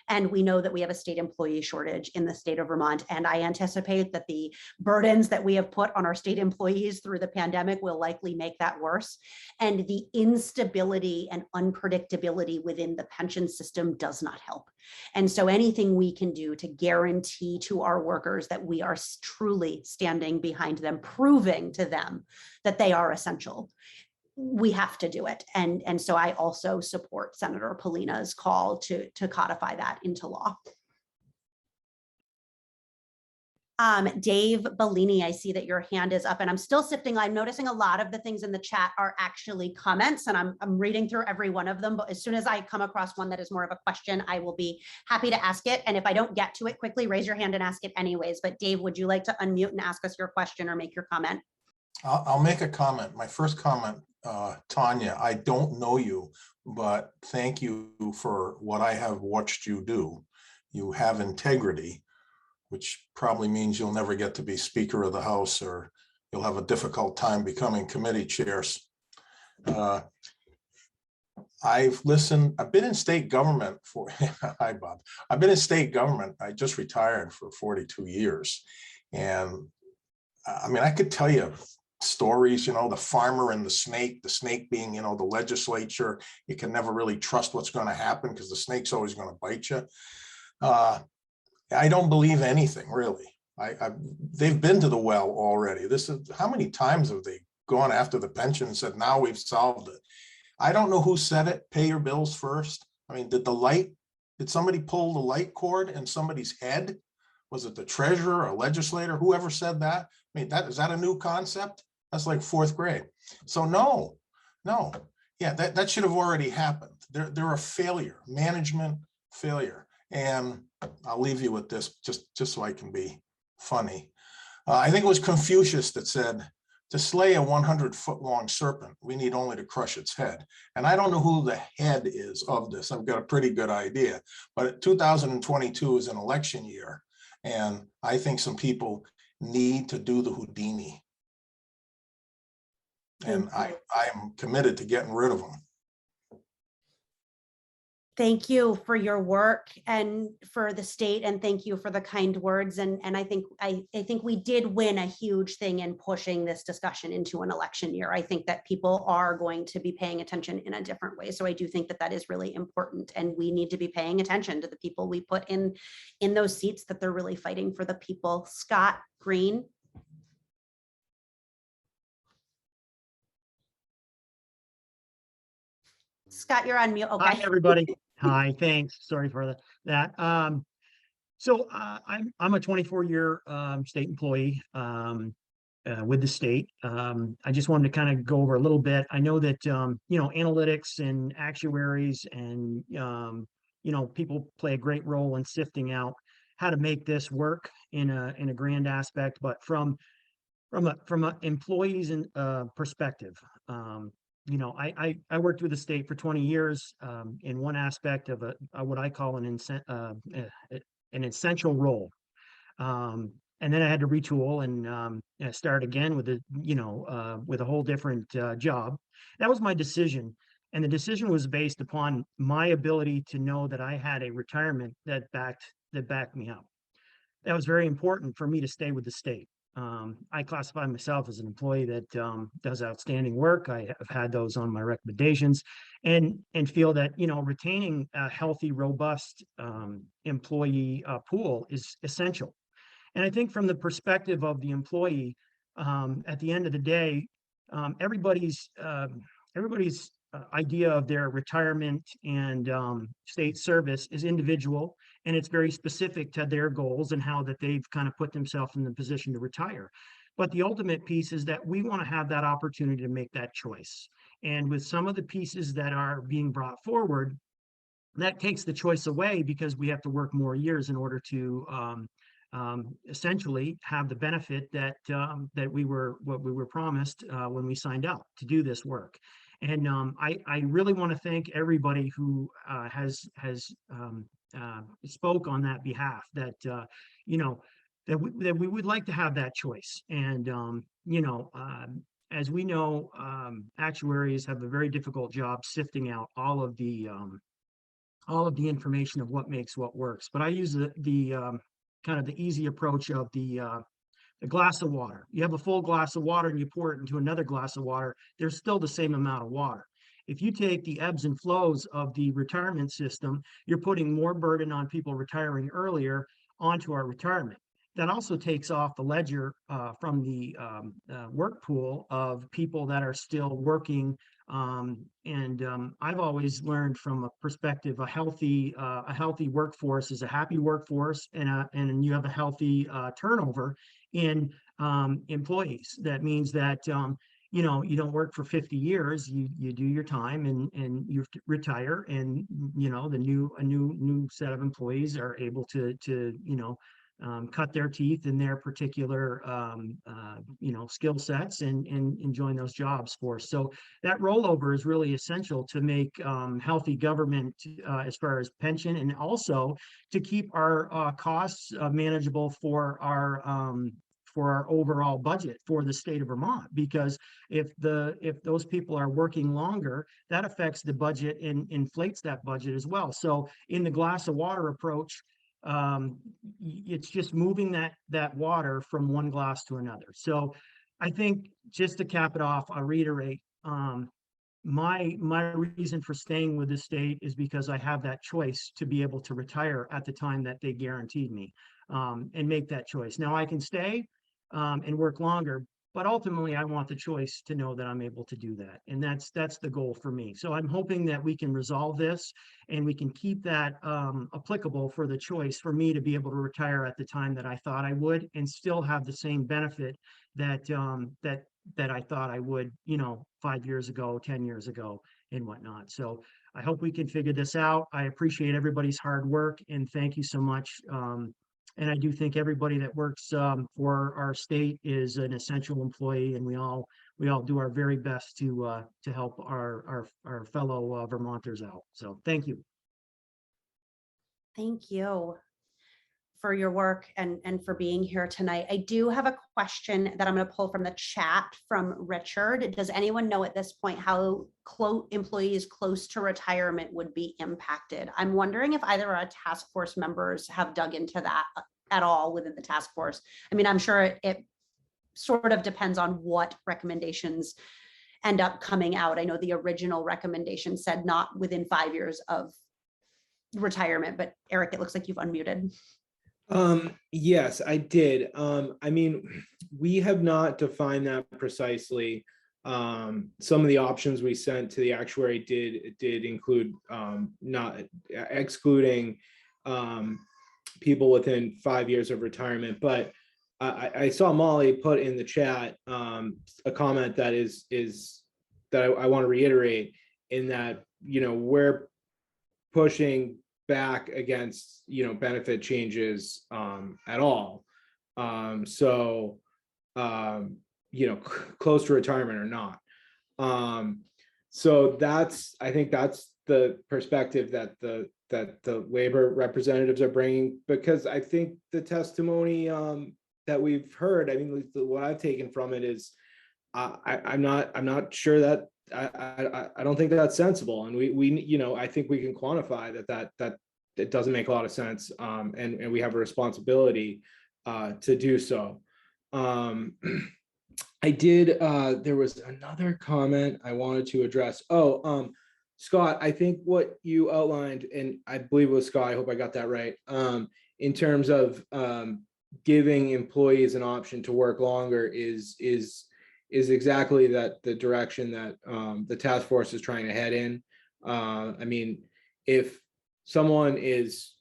And we know that we have a state employee shortage in the state of Vermont. And I anticipate that the burdens that we have put on our state employees through the pandemic will likely make that worse. And the instability and unpredictability within the pension system does not help. And so anything we can do to guarantee to our workers that we are truly standing behind them, proving to them that they are essential, we have to do it. And so I also support Senator Polina's call to codify that into law. Dave Bellini, I see that your hand is up and I'm still sifting. I'm noticing a lot of the things in the chat are actually comments and I'm reading through every one of them. But as soon as I come across one that is more of a question, I will be happy to ask it. And if I don't get to it quickly, raise your hand and ask it anyways. But Dave, would you like to unmute and ask us your question or make your comment? I'll make a comment. My first comment, Tanya, I don't know you, but thank you for what I have watched you do. You have integrity, which probably means you'll never get to be Speaker of the House, or you'll have a difficult time becoming committee chairs. I've been in state government for, hi Bob, I've been in state government. I just retired for 42 years. And I mean, I could tell you stories, the farmer and the snake being, the legislature. You can never really trust what's going to happen because the snake's always going to bite you. I don't believe anything really. They've been to the well already. How many times have they gone after the pension and said, now we've solved it? I don't know who said it, pay your bills first. I mean, did somebody pull the light cord in somebody's head? Was it the treasurer, a legislator, whoever said that? I mean, is that a new concept? That's like 4th grade. So no. Yeah, that should have already happened. They're a failure, management failure. And I'll leave you with this just so I can be funny. I think it was Confucius that said, to slay a 100-foot-long serpent, we need only to crush its head. And I don't know who the head is of this. I've got a pretty good idea. But 2022 is an election year. And I think some people need to do the Houdini. And I am committed to getting rid of them. Thank you for your work and for the state, and thank you for the kind words. And I think we did win a huge thing in pushing this discussion into an election year. I think that people are going to be paying attention in a different way. So I do think that is really important, and we need to be paying attention to the people we put in those seats, that they're really fighting for the people. Scott Green. Scott, you're on mute. Okay. Hi, everybody. Hi, thanks. Sorry for that. So I'm a 24-year state employee with the state. I just wanted to kind of go over a little bit. I know that analytics and actuaries and people play a great role in sifting out how to make this work in a grand aspect, but from an employee's perspective. I worked with the state for 20 years in one aspect of what I call an essential role. And then I had to retool and start again with a whole different job. That was my decision. And the decision was based upon my ability to know that I had a retirement that backed me up. that was very important for me to stay with the state. I classify myself as an employee that does outstanding work. I have had those on my recommendations, and feel that, you know, retaining a healthy, robust employee pool is essential. And I think from the perspective of the employee, at the end of the day, everybody's idea of their retirement and state service is individual, and it's very specific to their goals and how that they've kind of put themselves in the position to retire. But the ultimate piece is that we want to have that opportunity to make that choice. And with some of the pieces that are being brought forward, that takes the choice away, because we have to work more years in order to essentially have the benefit that that we were promised when we signed up to do this work. And I really want to thank everybody who has spoke on that behalf, that you know, that we would like to have that choice. And you know, as we know, actuaries have a very difficult job sifting out all of the information of what makes what works. But I use the kind of the easy approach of the glass of water. You have a full glass of water and you pour it into another glass of water, there's still the same amount of water. If you take the ebbs and flows of the retirement system, you're putting more burden on people retiring earlier onto our retirement. That also takes off the ledger from the work pool of people that are still working. I've always learned from a perspective, a healthy workforce is a happy workforce, and you have a healthy turnover in employees. That means that you know, you don't work for 50 years, you do your time and you retire, and you know, a new set of employees are able to you know, cut their teeth in their particular you know, skill sets and join those jobs for us. So that rollover is really essential to make healthy government as far as pension, and also to keep our costs manageable for our overall budget for the state of Vermont. Because if those people are working longer, that affects the budget and inflates that budget as well. So in the glass of water approach, it's just moving that water from one glass to another. So I think, just to cap it off, I'll reiterate, my reason for staying with the state is because I have that choice to be able to retire at the time that they guaranteed me, and make that choice. Now I can stay and work longer, but ultimately I want the choice to know that I'm able to do that. And that's the goal for me. So I'm hoping that we can resolve this and we can keep that applicable for the choice for me to be able to retire at the time that I thought I would, and still have the same benefit that that I thought I would, you know, 5 years ago, 10 years ago, and whatnot. So I hope we can figure this out. I appreciate everybody's hard work, and thank you so much. And I do think everybody that works for our state is an essential employee, and we all do our very best to help our fellow Vermonters out. So thank you. Thank you for your work and for being here tonight. I do have a question that I'm going to pull from the chat from Richard. Does anyone know at this point how employees close to retirement would be impacted? I'm wondering if either our task force members have dug into that at all within the task force. I mean, I'm sure it sort of depends on what recommendations end up coming out. I know the original recommendation said not within 5 years of retirement, but Eric, it looks like you've unmuted. Yes, I did. I mean, we have not defined that precisely. Some of the options we sent to the actuary did include not excluding people within 5 years of retirement, but I saw Molly put in the chat a comment that is that I want to reiterate, in that, you know, we're pushing back against, you know, benefit changes at all. So you know, close to retirement or not. So I think that's the perspective that the labor representatives are bringing, because I think the testimony that we've heard, I mean, what I've taken from it is I'm not sure that I don't think that's sensible. And we you know, I think we can quantify that it doesn't make a lot of sense. And we have a responsibility to do so. I did, there was another comment I wanted to address. Oh, Scott, I think what you outlined, and I believe it was Scott, I hope I got that right, in terms of giving employees an option to work longer is exactly that the direction that the task force is trying to head in. I mean, if someone is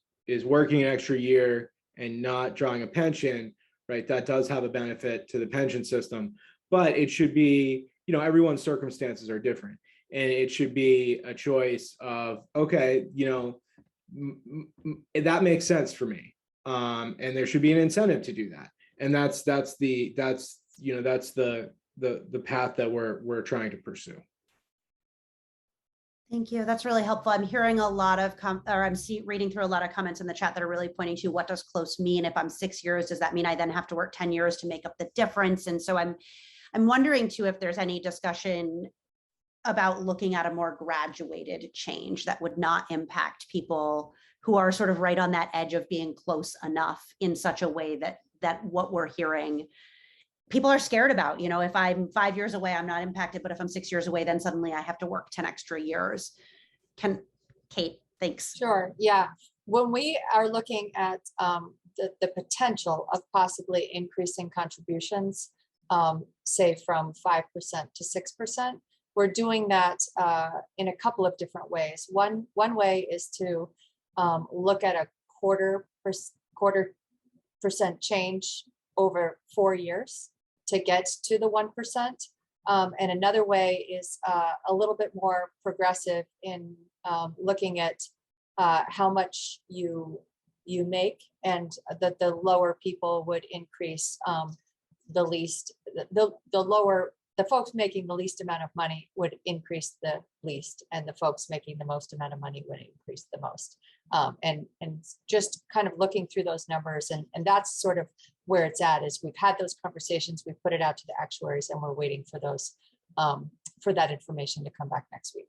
working an extra year and not drawing a pension, right, that does have a benefit to the pension system, but it should be, you know, everyone's circumstances are different, and it should be a choice of, okay, you know, that makes sense for me, and there should be an incentive to do that, and that's the path that we're trying to pursue. Thank you. That's really helpful. I'm hearing a lot of, reading through a lot of comments in the chat that are really pointing to what does close mean? If I'm 6 years, does that mean I then have to work 10 years to make up the difference? And so I'm wondering too, if there's any discussion about looking at a more graduated change that would not impact people who are sort of right on that edge of being close enough in such a way that what we're hearing people are scared about. You know, if I'm 5 years away, I'm not impacted, but if I'm 6 years away, then suddenly I have to work 10 extra years. Kate, thanks. Sure, yeah. When we are looking at the potential of possibly increasing contributions, say from 5% to 6%, we're doing that in a couple of different ways. One way is to look at a quarter percent change over 4 years to get to the 1%. And another way is a little bit more progressive in looking at how much you make, and that the lower people would increase the least, the folks making the least amount of money would increase the least, and the folks making the most amount of money would increase the most. And just kind of looking through those numbers, and that's sort of where it's at, is we've had those conversations, we've put it out to the actuaries, and we're waiting for those, for that information to come back next week.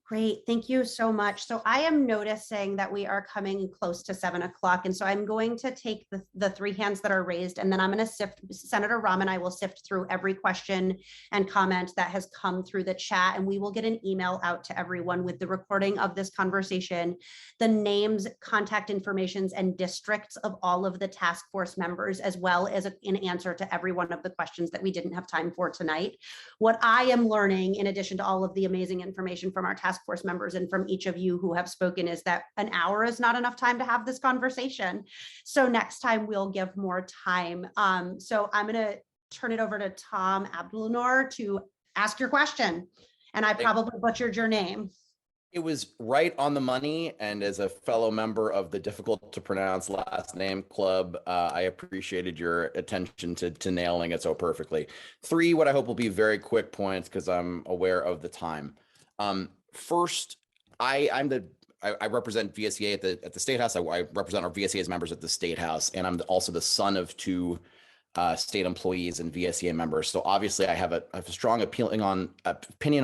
Great, thank you so much. So I am noticing that we are coming close to 7 o'clock. And so I'm going to take the 3 hands that are raised, and then I'm going to sift, Senator Rahm and I will sift through every question and comment that has come through the chat. And we will get an email out to everyone with the recording of this conversation, the names, contact informations, and districts of all of the task force members, as well as an answer to every one of the questions that we didn't have time for tonight. What I am learning, in addition to all of the amazing information from our task force members and from each of you who have spoken, is that an hour is not enough time to have this conversation. So next time we'll give more time. So I'm going to turn it over to Tom Abdulnoor to ask your question. And I probably butchered your name. It was right on the money. And as a fellow member of the difficult to pronounce last name club, I appreciated your attention to nailing it so perfectly. 3, what I hope will be very quick points, because I'm aware of the time. First, I represent VSEA at the State House. I represent our VSEA's members at the State House, and I'm also the son of 2 state employees and VSEA members. So obviously I have a strong opinion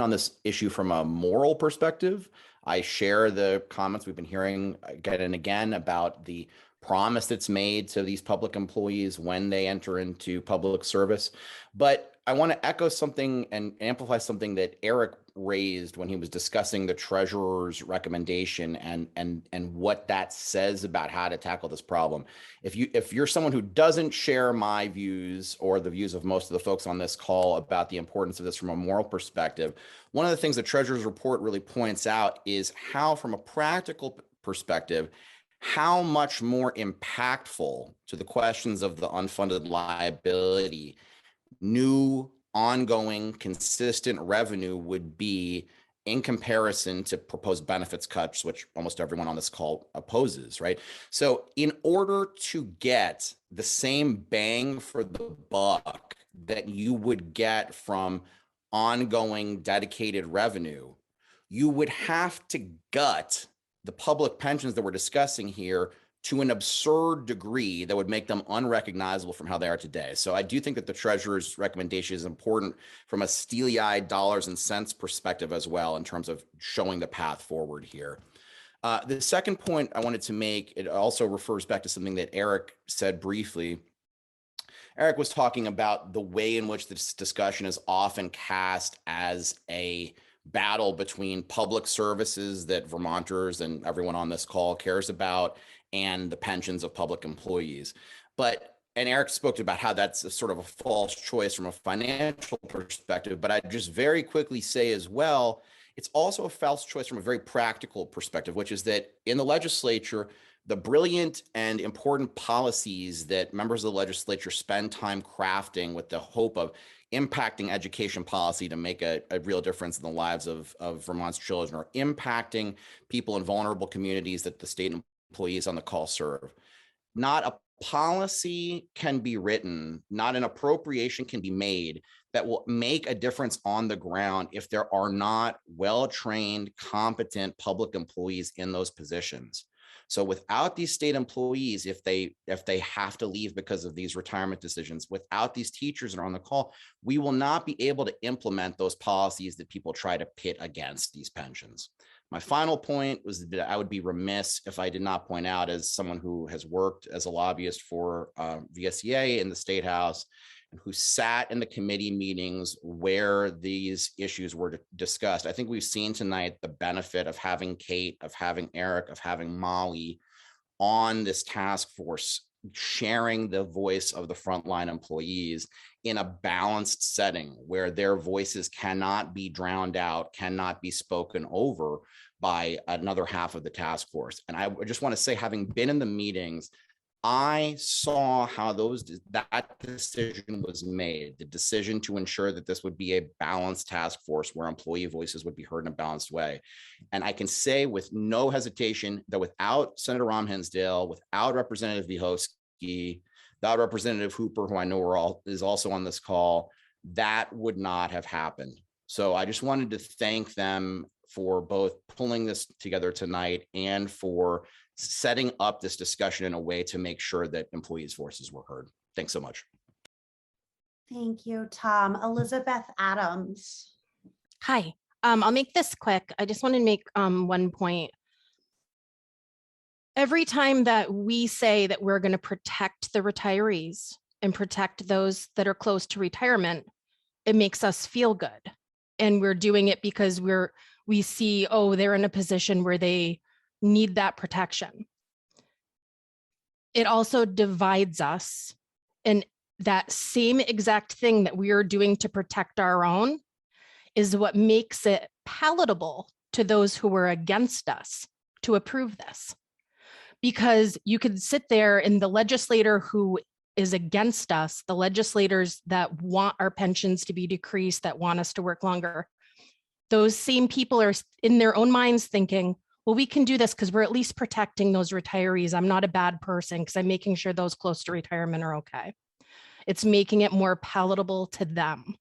on this issue from a moral perspective. I share the comments we've been hearing again and again about the promise that's made to these public employees when they enter into public service. But I want to echo something and amplify something that Eric raised when he was discussing the treasurer's recommendation and what that says about how to tackle this problem. If you're someone who doesn't share my views or the views of most of the folks on this call about the importance of this from a moral perspective, one of the things the treasurer's report really points out is how, from a practical perspective, how much more impactful to the questions of the unfunded liability new, ongoing, consistent revenue would be in comparison to proposed benefits cuts, which almost everyone on this call opposes, right? So in order to get the same bang for the buck that you would get from ongoing dedicated revenue, you would have to gut the public pensions that we're discussing here to an absurd degree that would make them unrecognizable from how they are today. So I do think that the treasurer's recommendation is important from a steely-eyed dollars and cents perspective as well, in terms of showing the path forward here. The second point I wanted to make, it also refers back to something that Eric said briefly. Eric was talking about the way in which this discussion is often cast as a battle between public services that Vermonters and everyone on this call cares about and the pensions of public employees. And Eric spoke about how that's a sort of a false choice from a financial perspective, but I'd just very quickly say as well, it's also a false choice from a very practical perspective, which is that in the legislature, the brilliant and important policies that members of the legislature spend time crafting with the hope of impacting education policy to make a real difference in the lives of Vermont's children, or impacting people in vulnerable communities that the state employees on the call serve. Not a policy can be written, not an appropriation can be made that will make a difference on the ground if there are not well-trained, competent public employees in those positions. So without these state employees, if they have to leave because of these retirement decisions, without these teachers that are on the call, we will not be able to implement those policies that people try to pit against these pensions. My final point was that I would be remiss if I did not point out, as someone who has worked as a lobbyist for VSEA in the State House, and who sat in the committee meetings where these issues were discussed. I think we've seen tonight the benefit of having Kate, of having Eric, of having Molly on this task force, sharing the voice of the frontline employees in a balanced setting where their voices cannot be drowned out, cannot be spoken over by another half of the task force. And I just want to say, having been in the meetings, I saw how that decision was made, the decision to ensure that this would be a balanced task force where employee voices would be heard in a balanced way. And I can say with no hesitation that without Senator Rahm Hinsdale, without Representative Vyhovsky, without Representative Hooper, who I know is also on this call, that would not have happened. So I just wanted to thank them for both pulling this together tonight and for setting up this discussion in a way to make sure that employees' voices were heard. Thanks so much. Thank you, Tom. Elizabeth Adams. Hi, I'll make this quick. I just want to make one point. Every time that we say that we're going to protect the retirees and protect those that are close to retirement, it makes us feel good. And we're doing it because we see, oh, they're in a position where they need that protection. It also divides us, and that same exact thing that we are doing to protect our own is what makes it palatable to those who are against us to approve this. Because you could sit there and the legislator who is against us, the legislators that want our pensions to be decreased, that want us to work longer, those same people are in their own minds thinking, well, we can do this because we're at least protecting those retirees. I'm not a bad person because I'm making sure those close to retirement are okay. It's making it more palatable to them.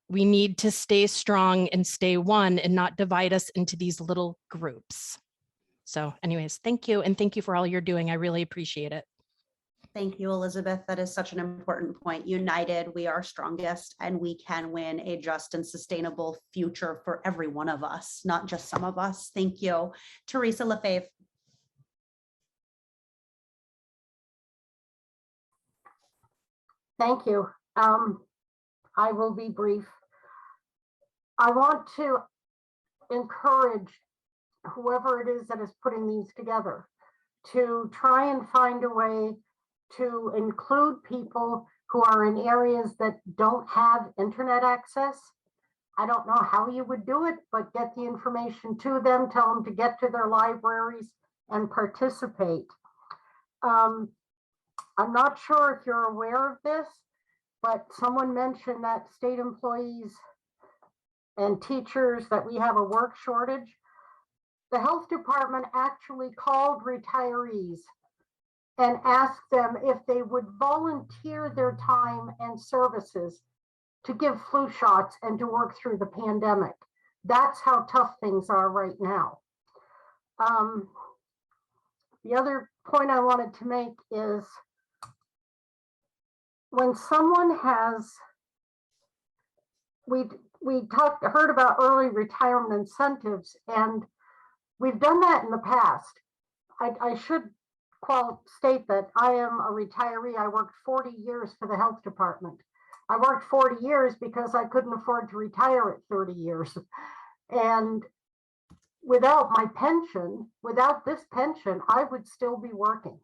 We need to stay strong and stay one and not divide us into these little groups. So anyways, thank you. And thank you for all you're doing. I really appreciate it. Thank you, Elizabeth. That is such an important point. United, we are strongest, and we can win a just and sustainable future for every one of us, not just some of us. Thank you. Teresa Lefebvre. Thank you. I will be brief. I want to encourage whoever it is that is putting these together to try and find a way to include people who are in areas that don't have internet access. I don't know how you would do it, but get the information to them, tell them to get to their libraries and participate. I'm not sure if you're aware of this, but someone mentioned that state employees and teachers, that we have a work shortage. The health department actually called retirees and asked them if they would volunteer their time and services to give flu shots and to work through the pandemic. That's how tough things are right now. The other point I wanted to make is when someone has, we heard about early retirement incentives, and We've done that in the past. I should state that I am a retiree. I worked 40 years for the health department. I worked 40 years because I couldn't afford to retire at 30 years. And without my pension, without this pension, I would still be working.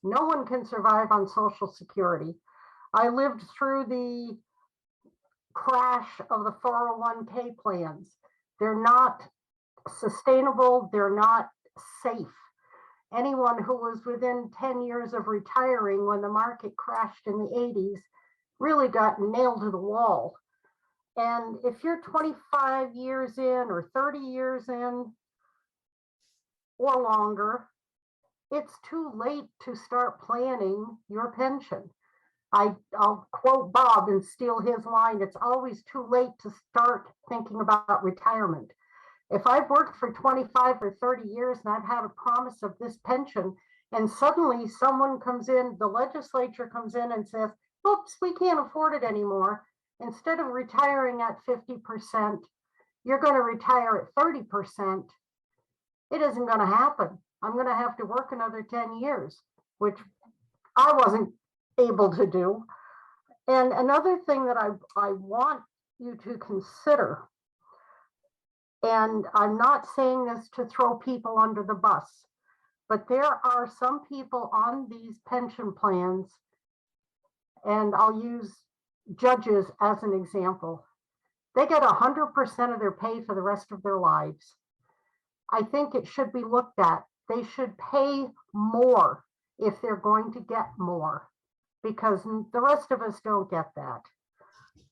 No one can survive on Social Security. I lived through the crash of the 401k plans. They're not sustainable. They're not safe. Anyone who was within 10 years of retiring when the market crashed in the 80s really got nailed to the wall. And if you're 25 years in or 30 years in or longer, it's too late to start planning your pension. I'll quote Bob and steal his line. It's always too late to start thinking about retirement. If I've worked for 25 or 30 years and I've had a promise of this pension, and suddenly someone comes in, the legislature comes in and says, oops, we can't afford it anymore. Instead of retiring at 50%, you're going to retire at 30%. It isn't going to happen. I'm going to have to work another 10 years, which I wasn't able to do. And another thing that I want you to consider, and I'm not saying this to throw people under the bus, but there are some people on these pension plans, and I'll use judges as an example. They get 100% of their pay for the rest of their lives. I think it should be looked at. They should pay more if they're going to get more, because the rest of us don't get that.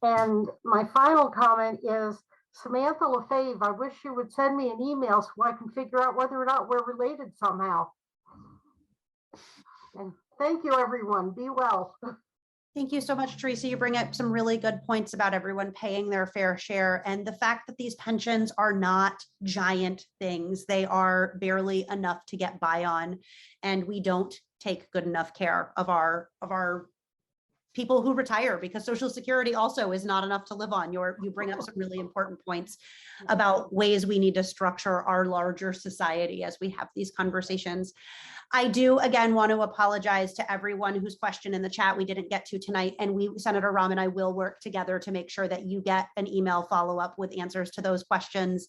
And my final comment is, Samantha LaFave, I wish you would send me an email so I can figure out whether or not we're related somehow. And thank you, everyone. Be well. Thank you so much, Teresa. You bring up some really good points about everyone paying their fair share, and the fact that these pensions are not giant things. They are barely enough to get by on, and we don't take good enough care of our people who retire, because Social Security also is not enough to live on. You bring up some really important points about ways we need to structure our larger society as we have these conversations. I do, again, want to apologize to everyone whose question in the chat we didn't get to tonight. And Senator Rahm and I will work together to make sure that you get an email follow-up with answers to those questions,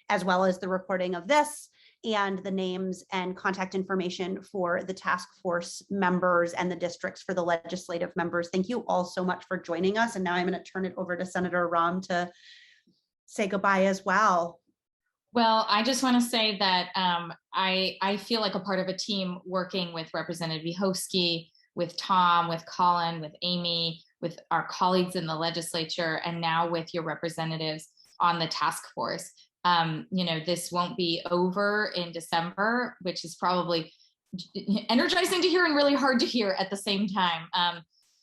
as well as the recording of this and the names and contact information for the task force members and the districts for the legislative members. Thank you all so much for joining us. And now I'm going to turn it over to Senator Rahm to say goodbye as well. Well, I just want to say that I feel like a part of a team working with Representative Vyhovsky, with Tom, with Colin, with Amy, with our colleagues in the legislature, and now with your representatives on the task force. This won't be over in December, which is probably energizing to hear and really hard to hear at the same time.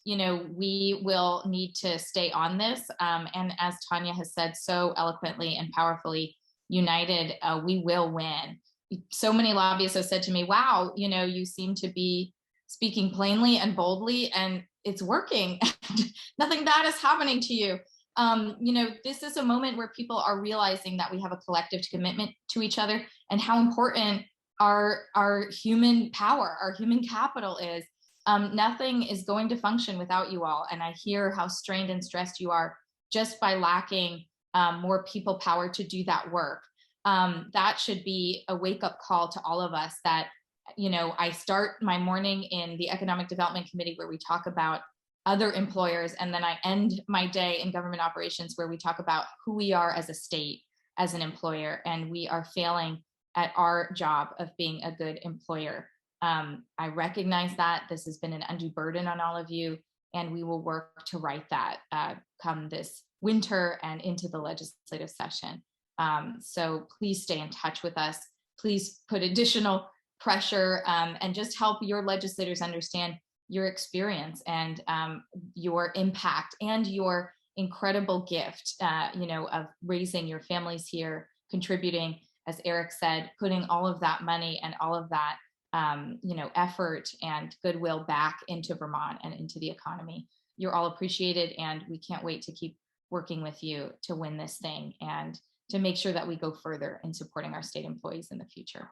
We will need to stay on this. And as Tanya has said so eloquently and powerfully, united, we will win. So many lobbyists have said to me, wow, you seem to be speaking plainly and boldly, and it's working. Nothing bad is happening to you. This is a moment where people are realizing that we have a collective commitment to each other and how important our human power, our human capital is. Nothing is going to function without you all. And I hear how strained and stressed you are just by lacking more people power to do that work. That should be a wake-up call to all of us that, I start my morning in the Economic Development Committee where we talk about other employers, and then I end my day in government operations where we talk about who we are as a state, as an employer, and we are failing at our job of being a good employer. I recognize that this has been an undue burden on all of you, and we will work to right that come this winter and into the legislative session. So please stay in touch with us. Please put additional pressure and just help your legislators understand your experience and your impact and your incredible gift, of raising your families here, contributing, as Eric said, putting all of that money and all of that, effort and goodwill back into Vermont and into the economy. You're all appreciated, and we can't wait to keep working with you to win this thing. And to make sure that we go further in supporting our state employees in the future.